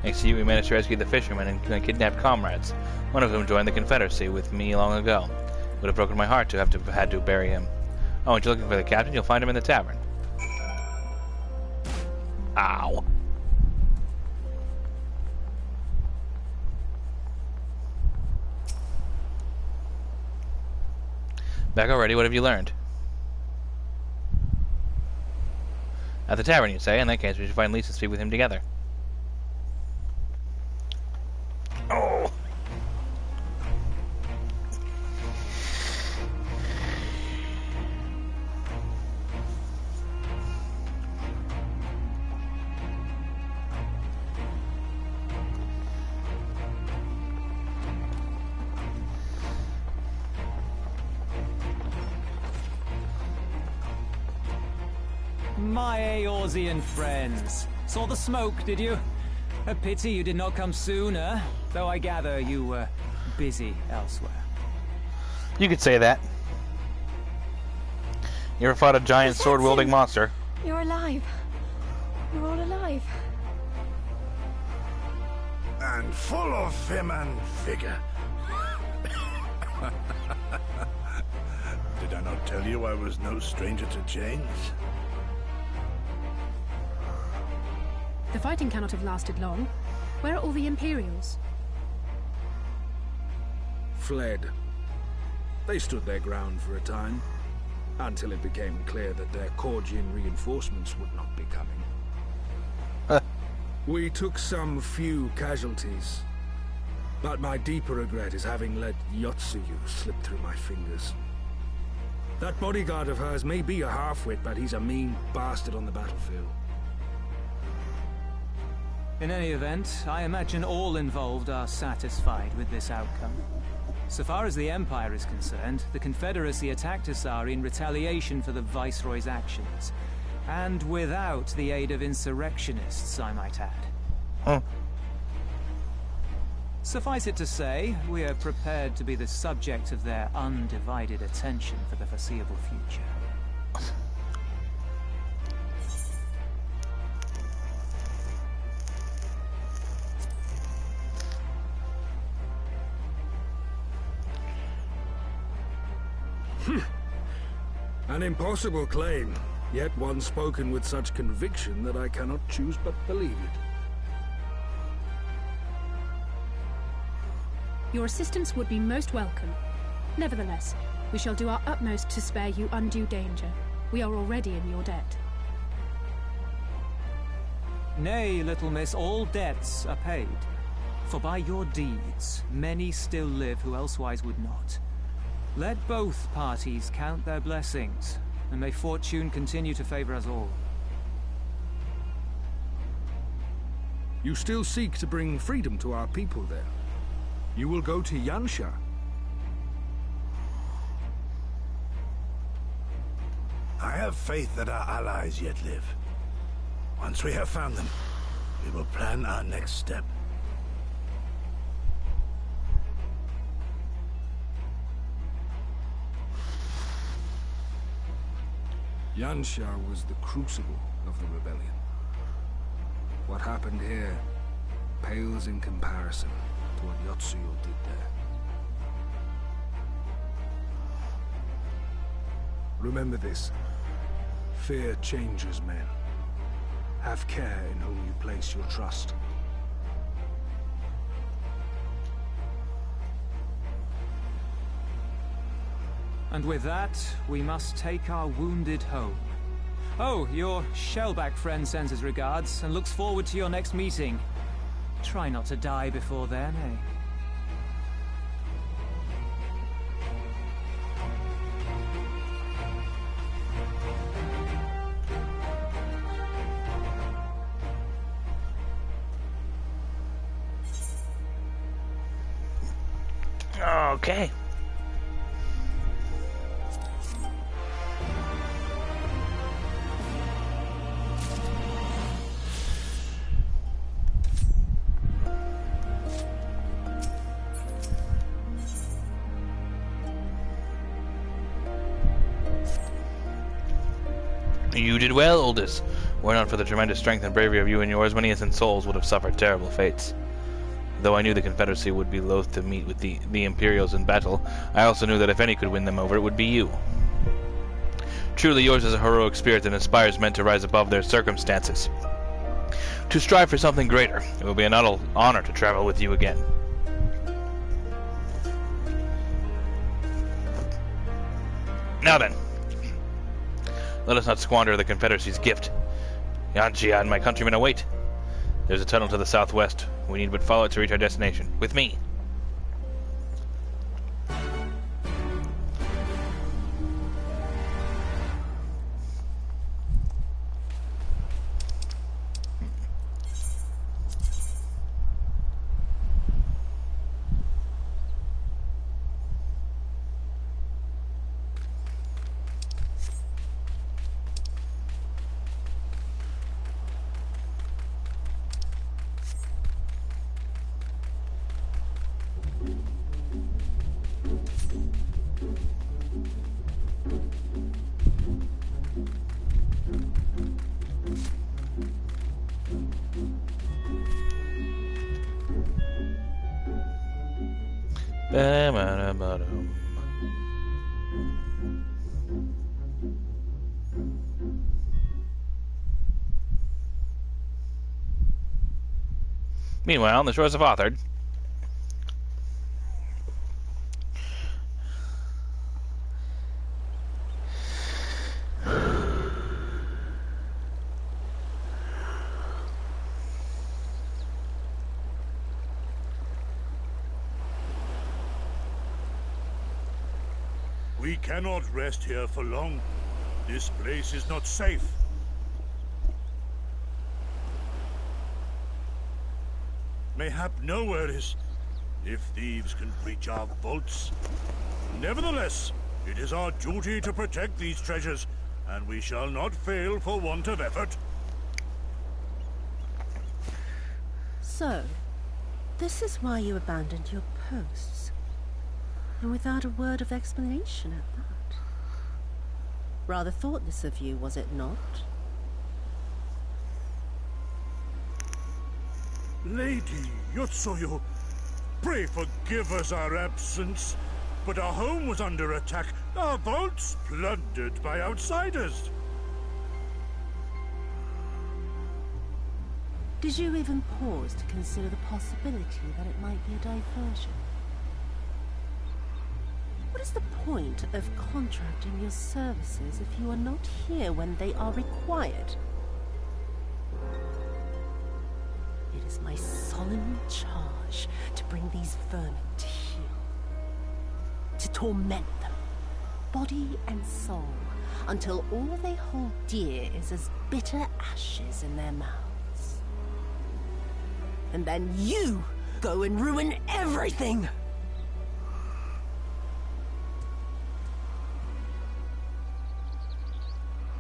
Thanks to you, we managed to rescue the fishermen and kidnapped comrades, one of whom joined the Confederacy with me long ago. It would have broken my heart to have had to bury him. Oh, and you're looking for the captain? You'll find him in the tavern. Ow. Back already? What have you learned? At the tavern, you say? In that case, we should find Lisa and speak with him together. Oh! My Eorzean friends. Saw the smoke, did you? A pity you did not come sooner, though I gather you were busy elsewhere. You could say that. You ever fought a giant sword-wielding monster? You're alive. You're all alive. And full of vim and vigor. Did I not tell you I was no stranger to change? The fighting cannot have lasted long. Where are all the Imperials? Fled. They stood their ground for a time, until it became clear that their Korgian reinforcements would not be coming. We took some few casualties, but my deeper regret is having let Yotsuyu slip through my fingers. That bodyguard of hers may be a half-wit, but he's a mean bastard on the battlefield. In any event, I imagine all involved are satisfied with this outcome. So far as the Empire is concerned, the Confederacy attacked Asari in retaliation for the Viceroy's actions. And without the aid of insurrectionists, I might add. Huh. Suffice it to say, we are prepared to be the subject of their undivided attention for the foreseeable future. An impossible claim, yet one spoken with such conviction that I cannot choose but believe it. Your assistance would be most welcome. Nevertheless, we shall do our utmost to spare you undue danger. We are already in your debt. Nay, little miss, all debts are paid. For by your deeds, many still live who elsewise would not. Let both parties count their blessings, and may fortune continue to favor us all. You still seek to bring freedom to our people there. You will go to Yansha. I have faith that our allies yet live. Once we have found them, we will plan our next step. Yansha was the crucible of the rebellion. What happened here pales in comparison to what Yotsuyu did there. Remember this. Fear changes men. Have care in whom you place your trust. And with that, we must take our wounded home. Oh, your Shellback friend sends his regards and looks forward to your next meeting. Try not to die before then, eh? Okay. You did well, Oldest. Were it not for the tremendous strength and bravery of you and yours, many innocent souls would have suffered terrible fates. Though I knew the Confederacy would be loath to meet with the Imperials in battle, I also knew that if any could win them over, it would be you. Truly yours is a heroic spirit that inspires men to rise above their circumstances, to strive for something greater. It will be an honor to travel with you again. Now then, let us not squander the Confederacy's gift. Yanjia and my countrymen await. There's a tunnel to the southwest. We need but follow it to reach our destination. With me. Meanwhile, on the shores of Arthur, we cannot rest here for long. This place is not safe. Mayhap nowhere is, if thieves can breach our vaults. Nevertheless, it is our duty to protect these treasures, and we shall not fail for want of effort. So, this is why you abandoned your posts. And without a word of explanation at that. Rather thoughtless of you, was it not? Lady Yotsuyu, pray forgive us our absence, but our home was under attack, our vaults plundered by outsiders. Did you even pause to consider the possibility that it might be a diversion? What is the point of contracting your services if you are not here when they are required? It is my solemn charge to bring these vermin to heel. To torment them, body and soul, until all they hold dear is as bitter ashes in their mouths. And then you go and ruin everything!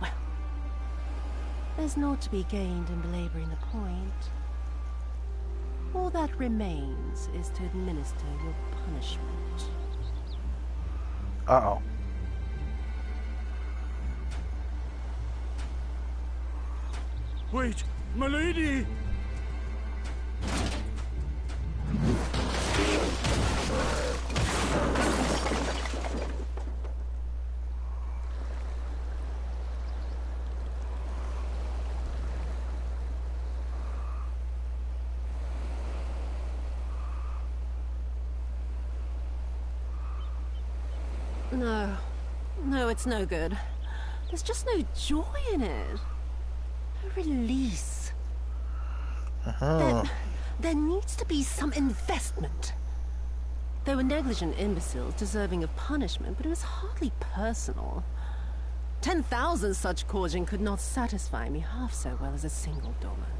Well, there's naught to be gained in belaboring the point. All that remains is to administer your punishment. Uh-oh. Wait, my lady! No, it's no good. There's just no joy in it. No release. There needs to be some investment. They were negligent imbeciles deserving of punishment, but it was hardly personal. 10,000 such Korjin could not satisfy me half so well as a single Doma.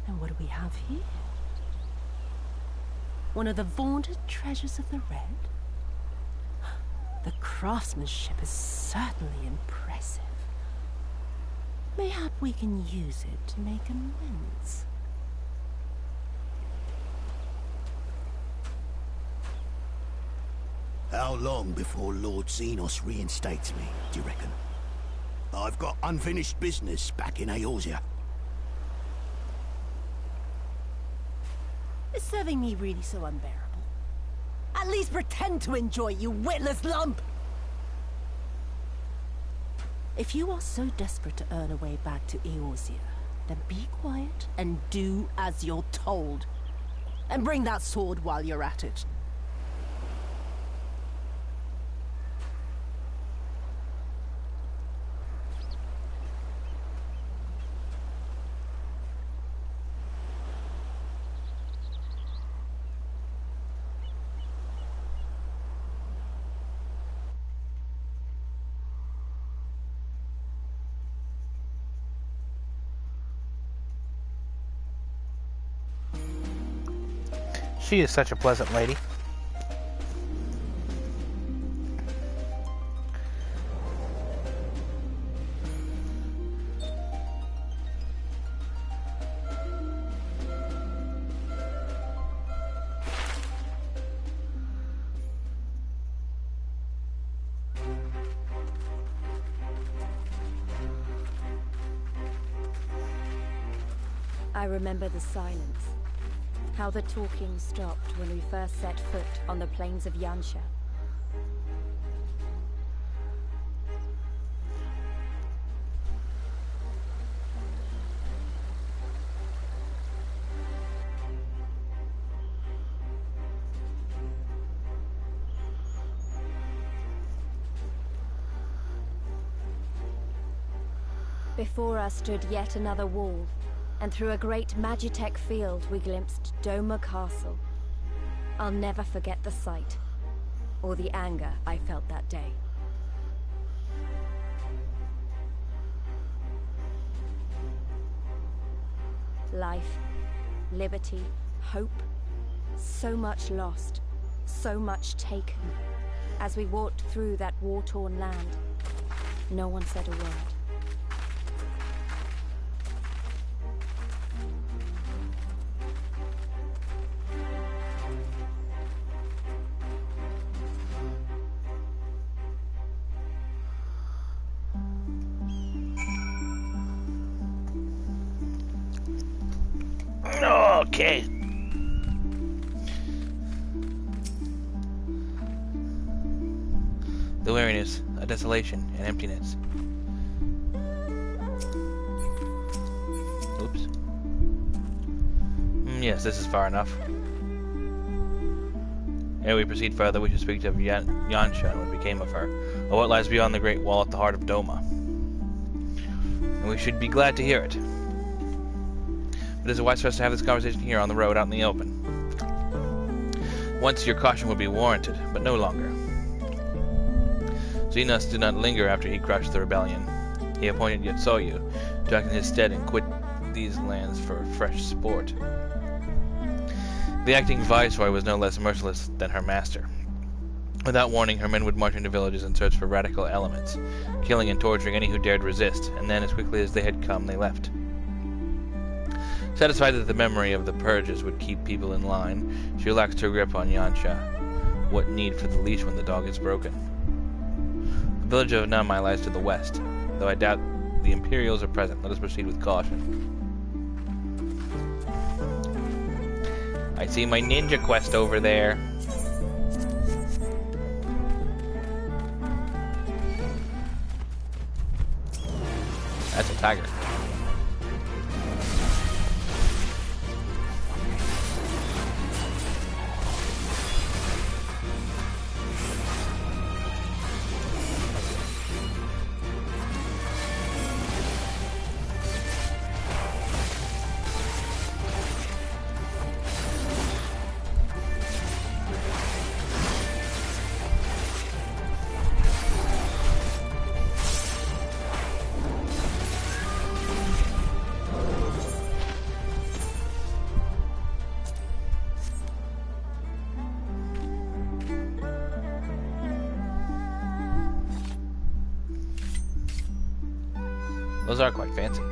And what do we have here? One of the vaunted treasures of the Red? The craftsmanship is certainly impressive. Mayhap we can use it to make amends. How long before Lord Xenos reinstates me, do you reckon? I've got unfinished business back in Eorzea. Is serving me really so unbearable? At least pretend to enjoy, you witless lump! If you are so desperate to earn a way back to Eorzea, then be quiet and do as you're told. And bring that sword while you're at it. She is such a pleasant lady. I remember the silence. How the talking stopped when we first set foot on the plains of Yansha. Before us stood yet another wall, and through a great Magitech field we glimpsed Doma Castle. I'll never forget the sight, or the anger I felt that day. Life, liberty, hope, so much lost, so much taken. As we walked through that war-torn land, no one said a word. Okay. The weariness, a desolation, and emptiness. Oops. Yes, this is far enough. Ere we proceed further, we should speak of Yansha and what became of her, or what lies beyond the Great Wall at the heart of Doma. And we should be glad to hear it. It is wise for us to have this conversation here on the road out in the open. Once your caution would be warranted, but no longer. Xenos did not linger after he crushed the rebellion. He appointed Yotsuyu to act in his stead and quit these lands for fresh sport. The acting viceroy was no less merciless than her master. Without warning, her men would march into villages and search for radical elements, killing and torturing any who dared resist, and then, as quickly as they had come, they left. Satisfied that the memory of the purges would keep people in line, she relaxed her grip on Yansha. What need for the leash when the dog is broken? The village of Namai lies to the west, though I doubt the Imperials are present. Let us proceed with caution. I see my ninja quest over there. That's a tiger. Those are quite fancy.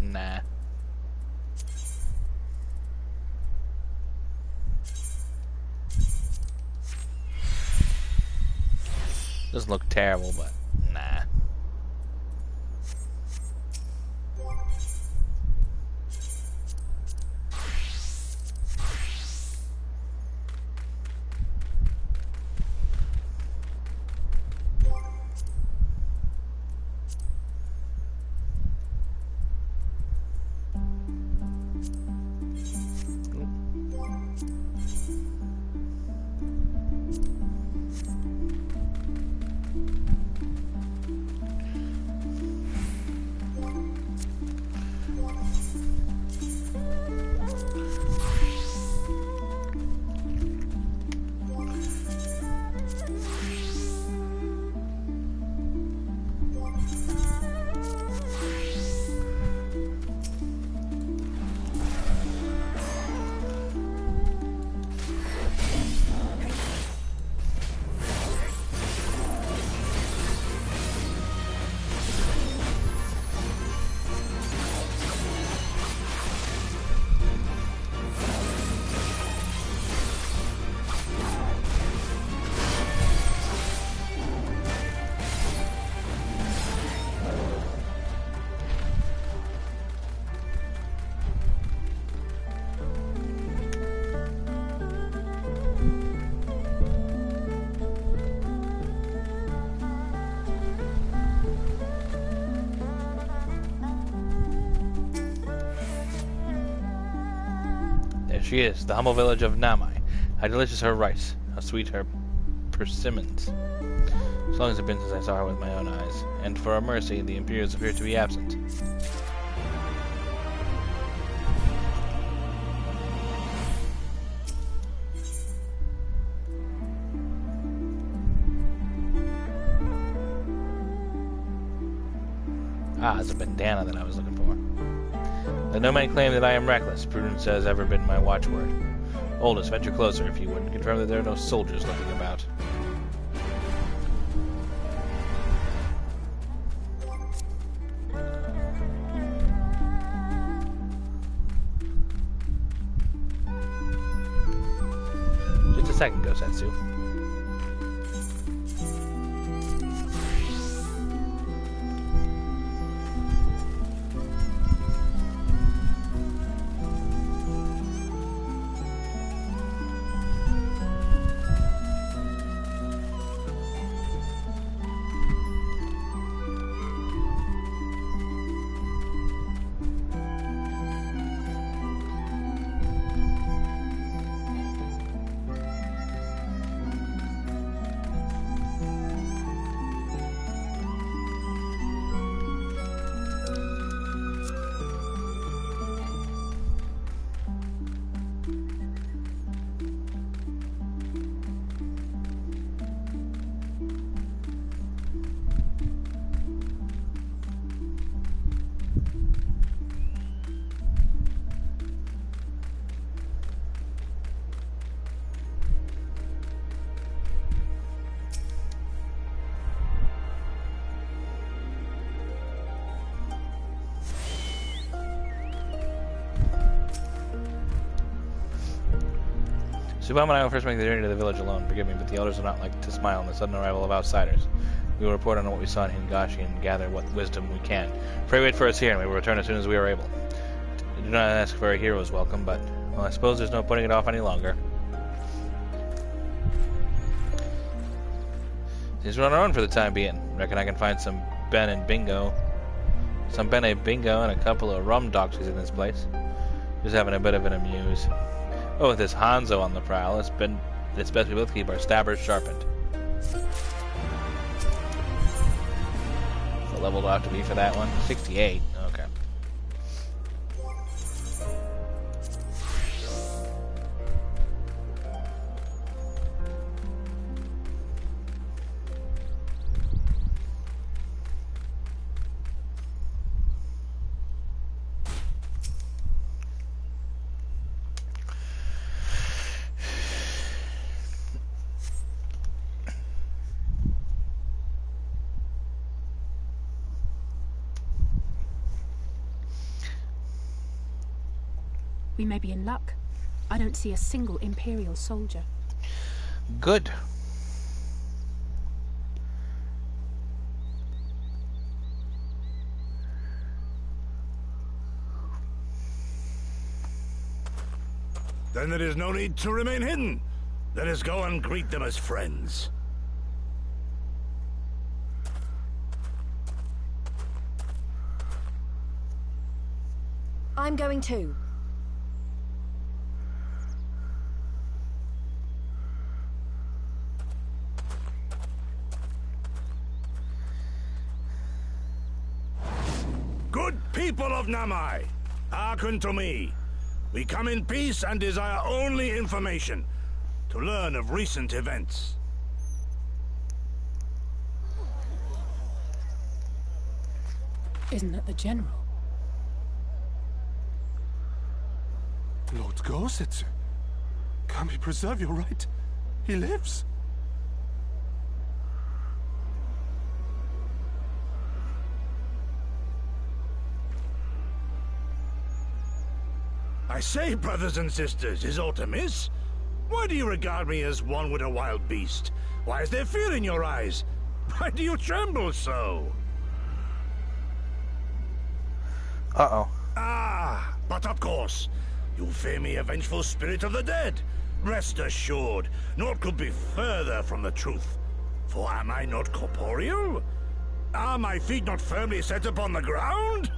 Nah. Doesn't look terrible, but nah. There she is, the humble village of Namai. How delicious her rice, how sweet her persimmons. As long as it's been since I saw her with my own eyes. And for a mercy, the Imperials appear to be absent. Ah, it's a bandana that I was looking for. Let no man claim that I am reckless. Prudence has ever been my watchword. Oldest, venture closer if you would, and confirm that there are no soldiers looking about. Just a second, Gosetsu. Subama and I will first make the journey to the village alone. Forgive me, but the elders do not like to smile on the sudden arrival of outsiders. We will report on what we saw in Hingashi and gather what wisdom we can. Pray wait for us here, and we will return as soon as we are able. Do not ask for a hero's welcome, but, well, I suppose there's no putting it off any longer. Seems we're on our own for the time being. Reckon I can find some Bene Bingo and a couple of rum doxies in this place. Just having a bit of an amuse. Oh, with this Hanzo on the prowl, it's best we both keep our stabbers sharpened. The level will have to be for that one. 68. Okay. We may be in luck. I don't see a single Imperial soldier. Good. Then there is no need to remain hidden. Let us go and greet them as friends. I'm going too. Good people of Namai, hearken to me. We come in peace and desire only information, to learn of recent events. Isn't that the General? Lord Gosetsu. Can we preserve your right? He lives. I say, brothers and sisters, is aught amiss? Why do you regard me as one with a wild beast? Why is there fear in your eyes? Why do you tremble so? Uh-oh. Ah, but of course, you fear me, a vengeful spirit of the dead. Rest assured, naught could be further from the truth. For am I not corporeal? Are my feet not firmly set upon the ground?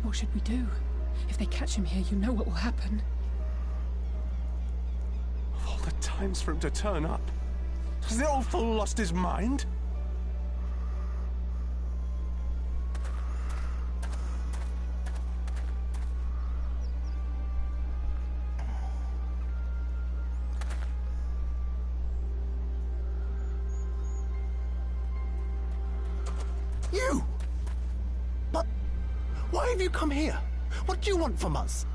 What should we do? If they catch him here, you know what will happen. Of all the times for him to turn up, has the old fool lost his mind? You! But why have you come here? What do you want from us?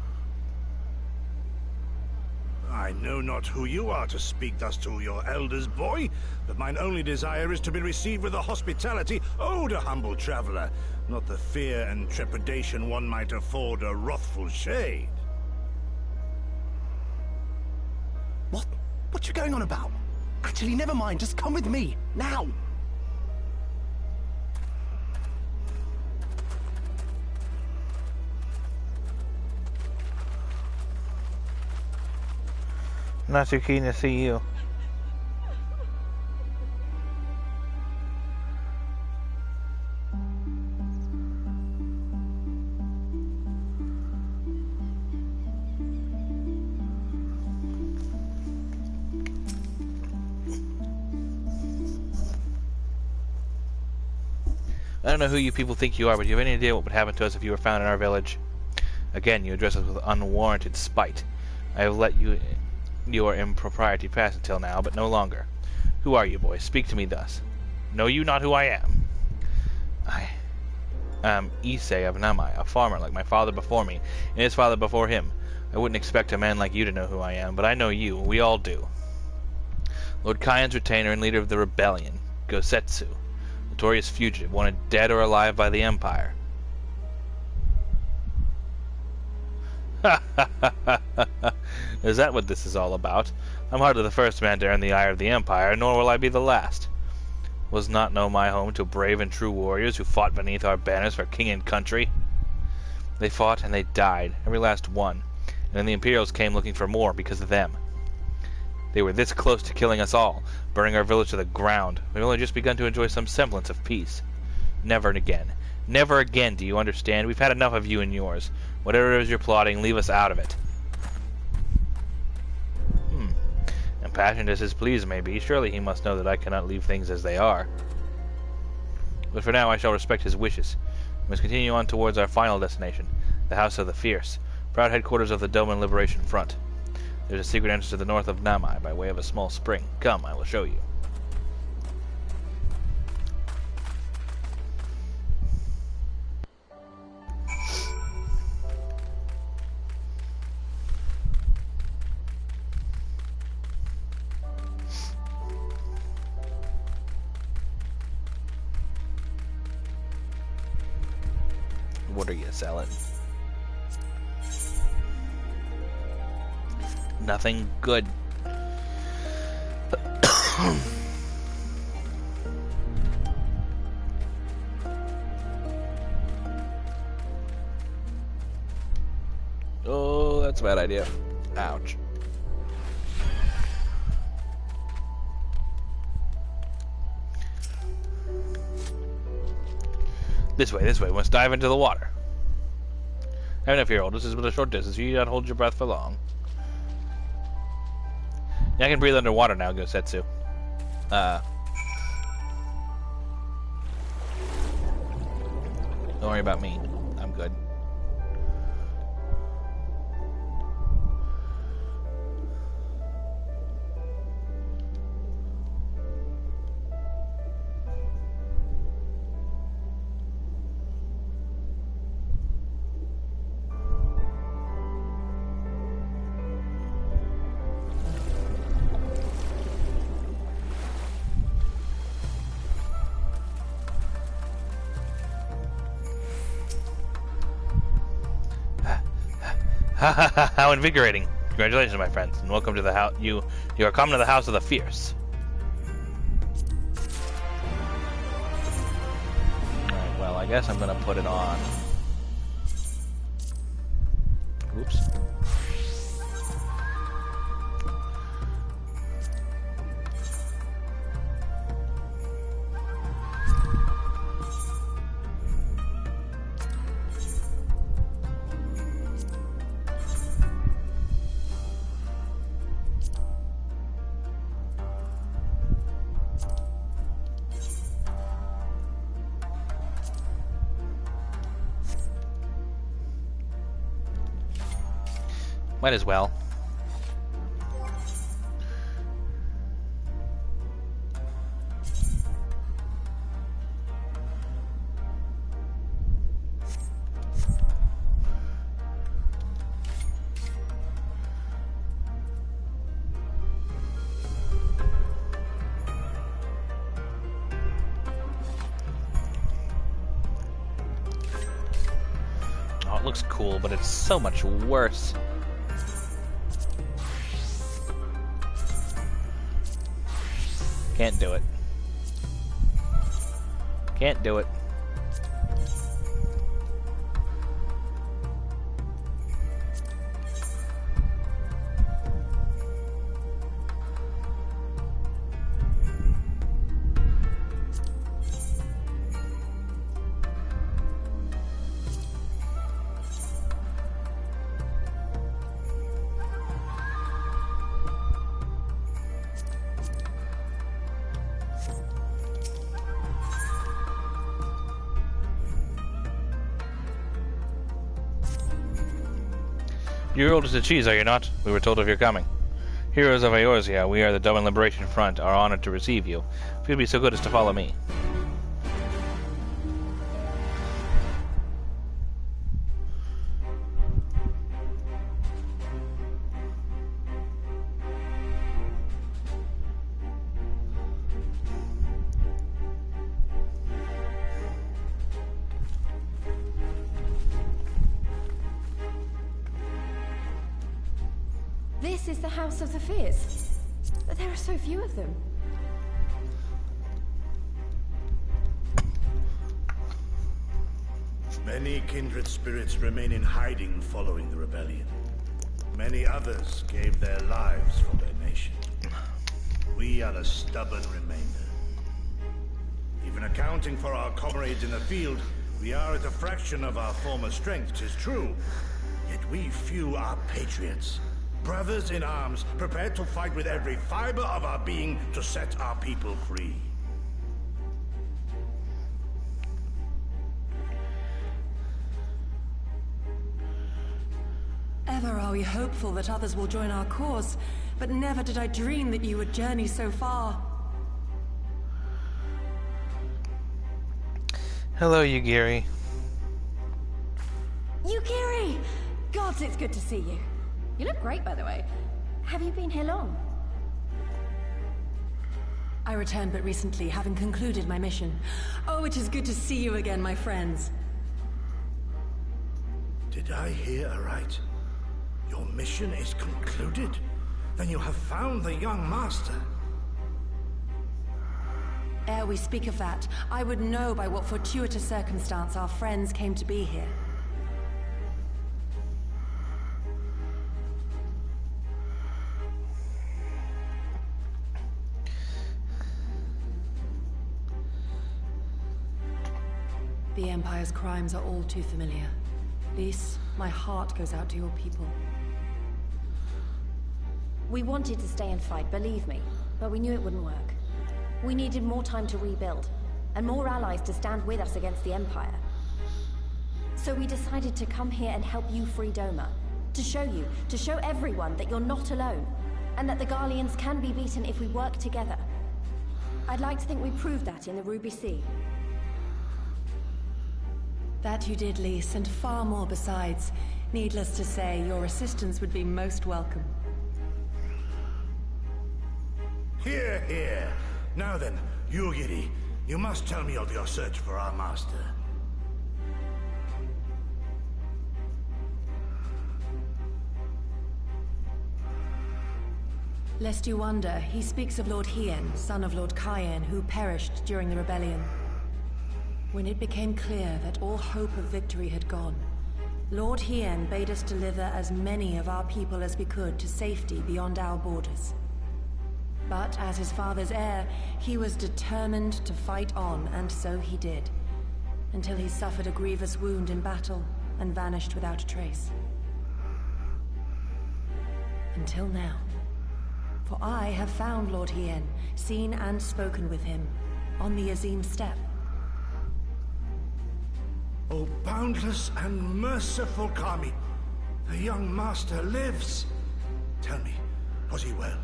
I know not who you are to speak thus to your elders, boy, but mine only desire is to be received with the hospitality owed a humble traveler, not the fear and trepidation one might afford a wrathful shade. What you going on about? Actually, never mind, just come with me, now! Not too keen to see you. I don't know who you people think you are, but do you have any idea what would happen to us if you were found in our village? Again, you address us with unwarranted spite. I have let your impropriety pass until now, but no longer. Who are you, boy? Speak to me thus. Know you not who I am? I am Issei of Namai, a farmer like my father before me, and his father before him. I wouldn't expect a man like you to know who I am, but I know you. We all do. Lord Kyan's retainer and leader of the rebellion, Gosetsu. Notorious fugitive, wanted dead or alive by the Empire. Is that what this is all about? I'm hardly the first man to earn the ire of the Empire, nor will I be the last. Was not know my home to brave and true warriors who fought beneath our banners for king and country? They fought and they died, every last one, and then the Imperials came looking for more because of them. They were this close to killing us all, burning our village to the ground. We've only just begun to enjoy some semblance of peace. Never again. Never again, do you understand? We've had enough of you and yours. Whatever it is you're plotting, leave us out of it. Passionate as his pleas may be, surely he must know that I cannot leave things as they are. But for now I shall respect his wishes. We must continue on towards our final destination, the House of the Fierce, proud headquarters of the Doman Liberation Front. There's a secret entrance to the north of Namai by way of a small spring. Come, I will show you. What are you selling? Nothing good. Oh, that's a bad idea. Ouch. This way, we must dive into the water. Have enough here, old. This is but a short distance. You need not hold your breath for long. Yeah, I can breathe underwater now, Gosetsu. Don't worry about me. I'm good. How invigorating! Congratulations, my friends, and welcome to the house. You are coming to the House of the Fierce. Alright, well, I guess I'm gonna put it on. Oops. Might as well. Oh, it looks cool, but it's so much worse. Can't do it. Can't do it. You're old as a cheese, are you not? We were told of your coming. Heroes of Eorzea, we are the Doman Liberation Front, are honored to receive you. If you'd be so good as to follow me. This is the House of the Fears. But there are so few of them. Many kindred spirits remain in hiding following the rebellion. Many others gave their lives for their nation. We are the stubborn remainder. Even accounting for our comrades in the field, we are at a fraction of our former strength, 'tis true. Yet we few are patriots. Brothers in arms, prepared to fight with every fiber of our being to set our people free. Ever are we hopeful that others will join our cause, but never did I dream that you would journey so far. Hello, Yugiri. Yugiri! Gods, it's good to see you. You look great, by the way. Have you been here long? I returned but recently, having concluded my mission. Oh, it is good to see you again, my friends. Did I hear aright? Your mission is concluded? Then you have found the young master. Ere we speak of that, I would know by what fortuitous circumstance our friends came to be here. The Empire's crimes are all too familiar. Lys, my heart goes out to your people. We wanted to stay and fight, believe me, but we knew it wouldn't work. We needed more time to rebuild, and more allies to stand with us against the Empire. So we decided to come here and help you free Doma. To show everyone that you're not alone, and that the Garleans can be beaten if we work together. I'd like to think we proved that in the Ruby Sea. That you did, Lys, and far more besides. Needless to say, your assistance would be most welcome. Hear, hear. Now then, Yugiri, you must tell me of your search for our master. Lest you wonder, he speaks of Lord Hien, son of Lord Cayenne, who perished during the rebellion. When it became clear that all hope of victory had gone, Lord Hien bade us deliver as many of our people as we could to safety beyond our borders. But as his father's heir, he was determined to fight on, and so he did, until he suffered a grievous wound in battle and vanished without a trace. Until now. For I have found Lord Hien, seen and spoken with him, on the Azim steppe. O boundless and merciful Kami, the young master lives. Tell me, was he well?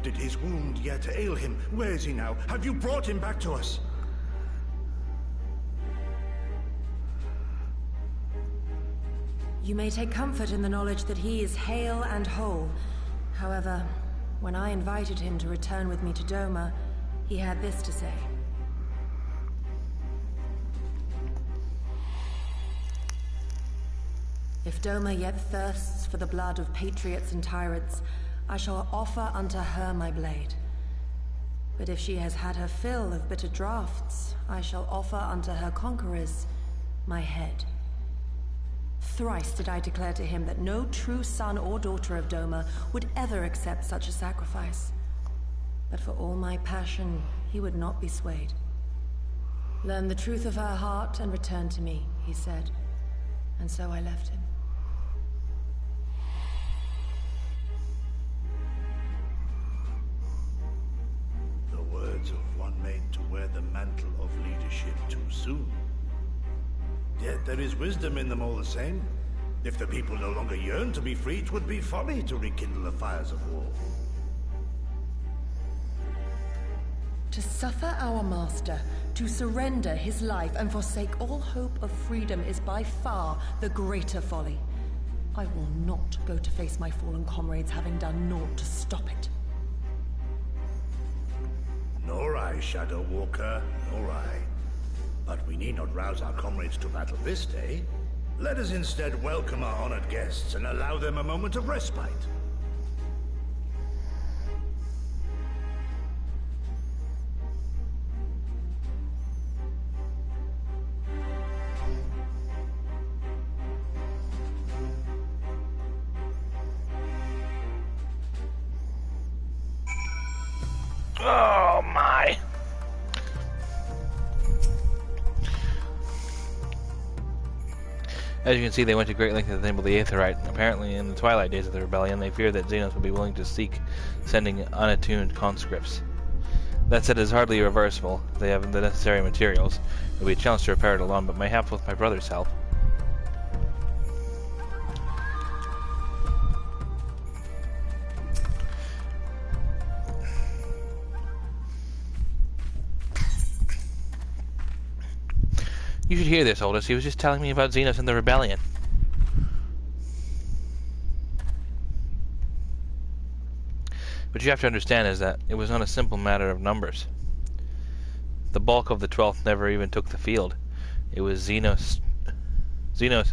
Did his wound yet ail him? Where is he now? Have you brought him back to us? You may take comfort in the knowledge that he is hale and whole. However, when I invited him to return with me to Doma, he had this to say. If Doma yet thirsts for the blood of patriots and tyrants, I shall offer unto her my blade. But if she has had her fill of bitter draughts, I shall offer unto her conquerors my head. Thrice did I declare to him that no true son or daughter of Doma would ever accept such a sacrifice. But for all my passion, he would not be swayed. Learn the truth of her heart and return to me, he said. And so I left him. Words of one made to wear the mantle of leadership too soon. Yet there is wisdom in them all the same. If the people no longer yearn to be free, it would be folly to rekindle the fires of war. To suffer our master, to surrender his life and forsake all hope of freedom is by far the greater folly. I will not go to face my fallen comrades having done naught to stop it. Nor I, Shadow Walker, nor I. But we need not rouse our comrades to battle this day. Let us instead welcome our honored guests and allow them a moment of respite. Oh my! As you can see, they went to great lengths to enable the Aetherite. Apparently, in the twilight days of the rebellion, they feared that Xenos would be willing to seek sending unattuned conscripts. That said, it is hardly irreversible. They have the necessary materials. It will be a challenge to repair it alone, but mayhaps with my brother's help. You should hear this, Oldest. He was just telling me about Xenos and the rebellion. What you have to understand is that it was not a simple matter of numbers. The bulk of the 12th never even took the field. It was Xenos'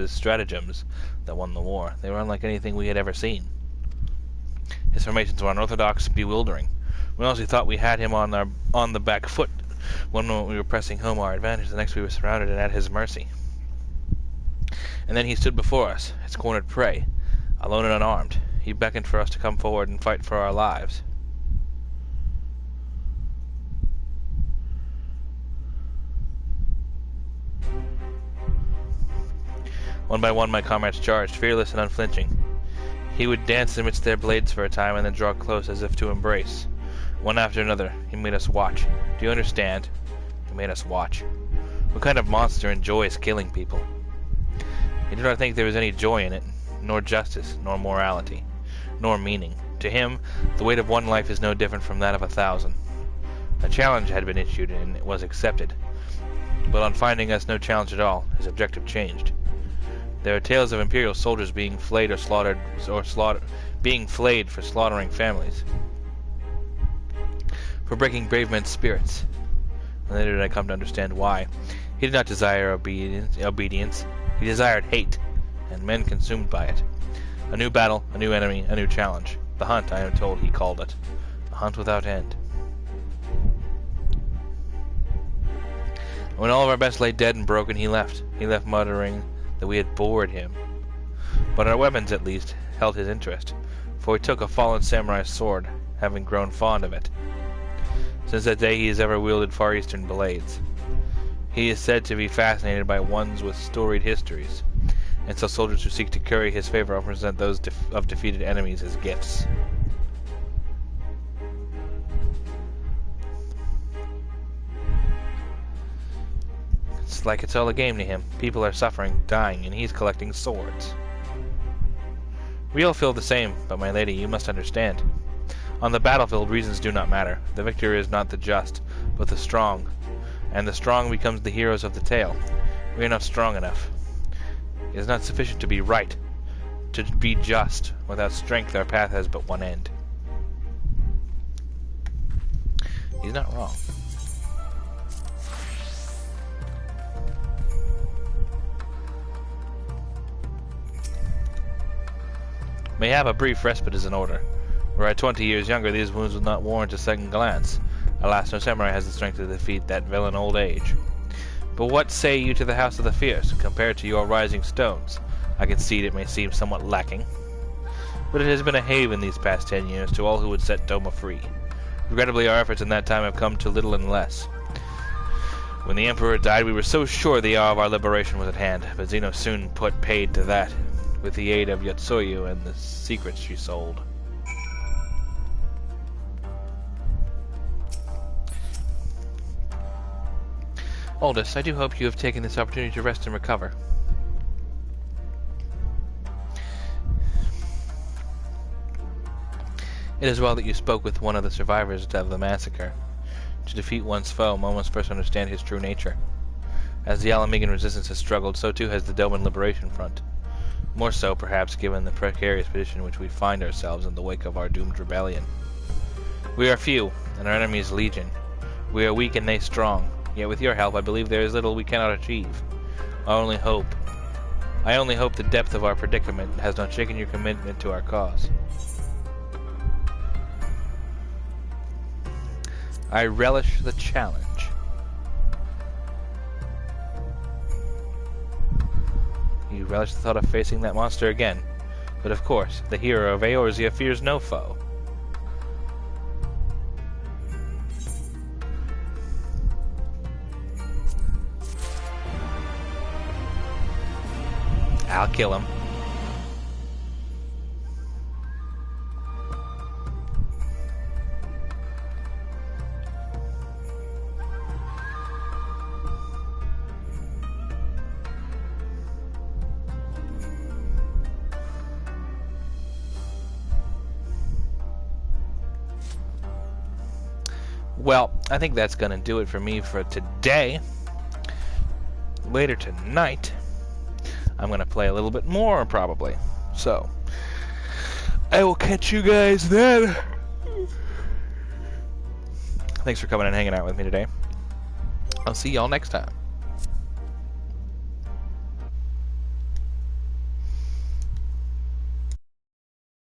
stratagems that won the war. They were unlike anything we had ever seen. His formations were unorthodox, bewildering. We honestly thought we had him on the back foot. One moment we were pressing home our advantage, the next we were surrounded and at his mercy. And then he stood before us, his cornered prey, alone and unarmed. He beckoned for us to come forward and fight for our lives. One by one my comrades charged, fearless and unflinching. He would dance amidst their blades for a time and then draw close as if to embrace. One after another, he made us watch. Do you understand? He made us watch. What kind of monster enjoys killing people? He did not think there was any joy in it, nor justice, nor morality, nor meaning. To him, the weight of one life is no different from that of 1,000. A challenge had been issued, and it was accepted. But on finding us no challenge at all, his objective changed. There are tales of Imperial soldiers being flayed being flayed for slaughtering families, for breaking brave men's spirits. And later did I come to understand why. He did not desire obedience. He desired hate, and men consumed by it. A new battle, a new enemy, a new challenge. The hunt, I am told he called it. A hunt without end. When all of our best lay dead and broken, he left. He left muttering that we had bored him. But our weapons, at least, held his interest, for he took a fallen samurai's sword, having grown fond of it. Since that day he has ever wielded Far Eastern blades. He is said to be fascinated by ones with storied histories, and so soldiers who seek to curry his favor often present those of defeated enemies as gifts. It's like it's all a game to him. People are suffering, dying, and he's collecting swords. We all feel the same, but my lady, you must understand. On the battlefield, reasons do not matter. The victor is not the just, but the strong. And the strong becomes the heroes of the tale. We are not strong enough. It is not sufficient to be right, to be just. Without strength, our path has but one end. He's not wrong. Mayhap a brief respite is in order. Were I 20 years younger, these wounds would not warrant a second glance. Alas, no samurai has the strength to defeat that villain old age. But what say you to the House of the Fierce, compared to your rising stones? I concede it may seem somewhat lacking, but it has been a haven these past 10 years to all who would set Doma free. Regrettably, our efforts in that time have come to little and less. When the Emperor died, we were so sure the hour of our liberation was at hand, but Xeno soon put paid to that, with the aid of Yotsuyu and the secrets she sold. Oldest, I do hope you have taken this opportunity to rest and recover. It is well that you spoke with one of the survivors of the massacre. To defeat one's foe, one must first understand his true nature. As the Alamigan resistance has struggled, so too has the Doman Liberation Front. More so, perhaps, given the precarious position in which we find ourselves in the wake of our doomed rebellion. We are few, and our enemy is legion. We are weak and they strong. Yet with your help, I believe there is little we cannot achieve. I only hope the depth of our predicament has not shaken your commitment to our cause. I relish the challenge. You relish the thought of facing that monster again. But of course, the hero of Eorzea fears no foe. I'll kill him. Well, I think that's going to do it for me for today. Later tonight, I'm going to play a little bit more, probably. So, I will catch you guys then. Thanks for coming and hanging out with me today. I'll see y'all next time.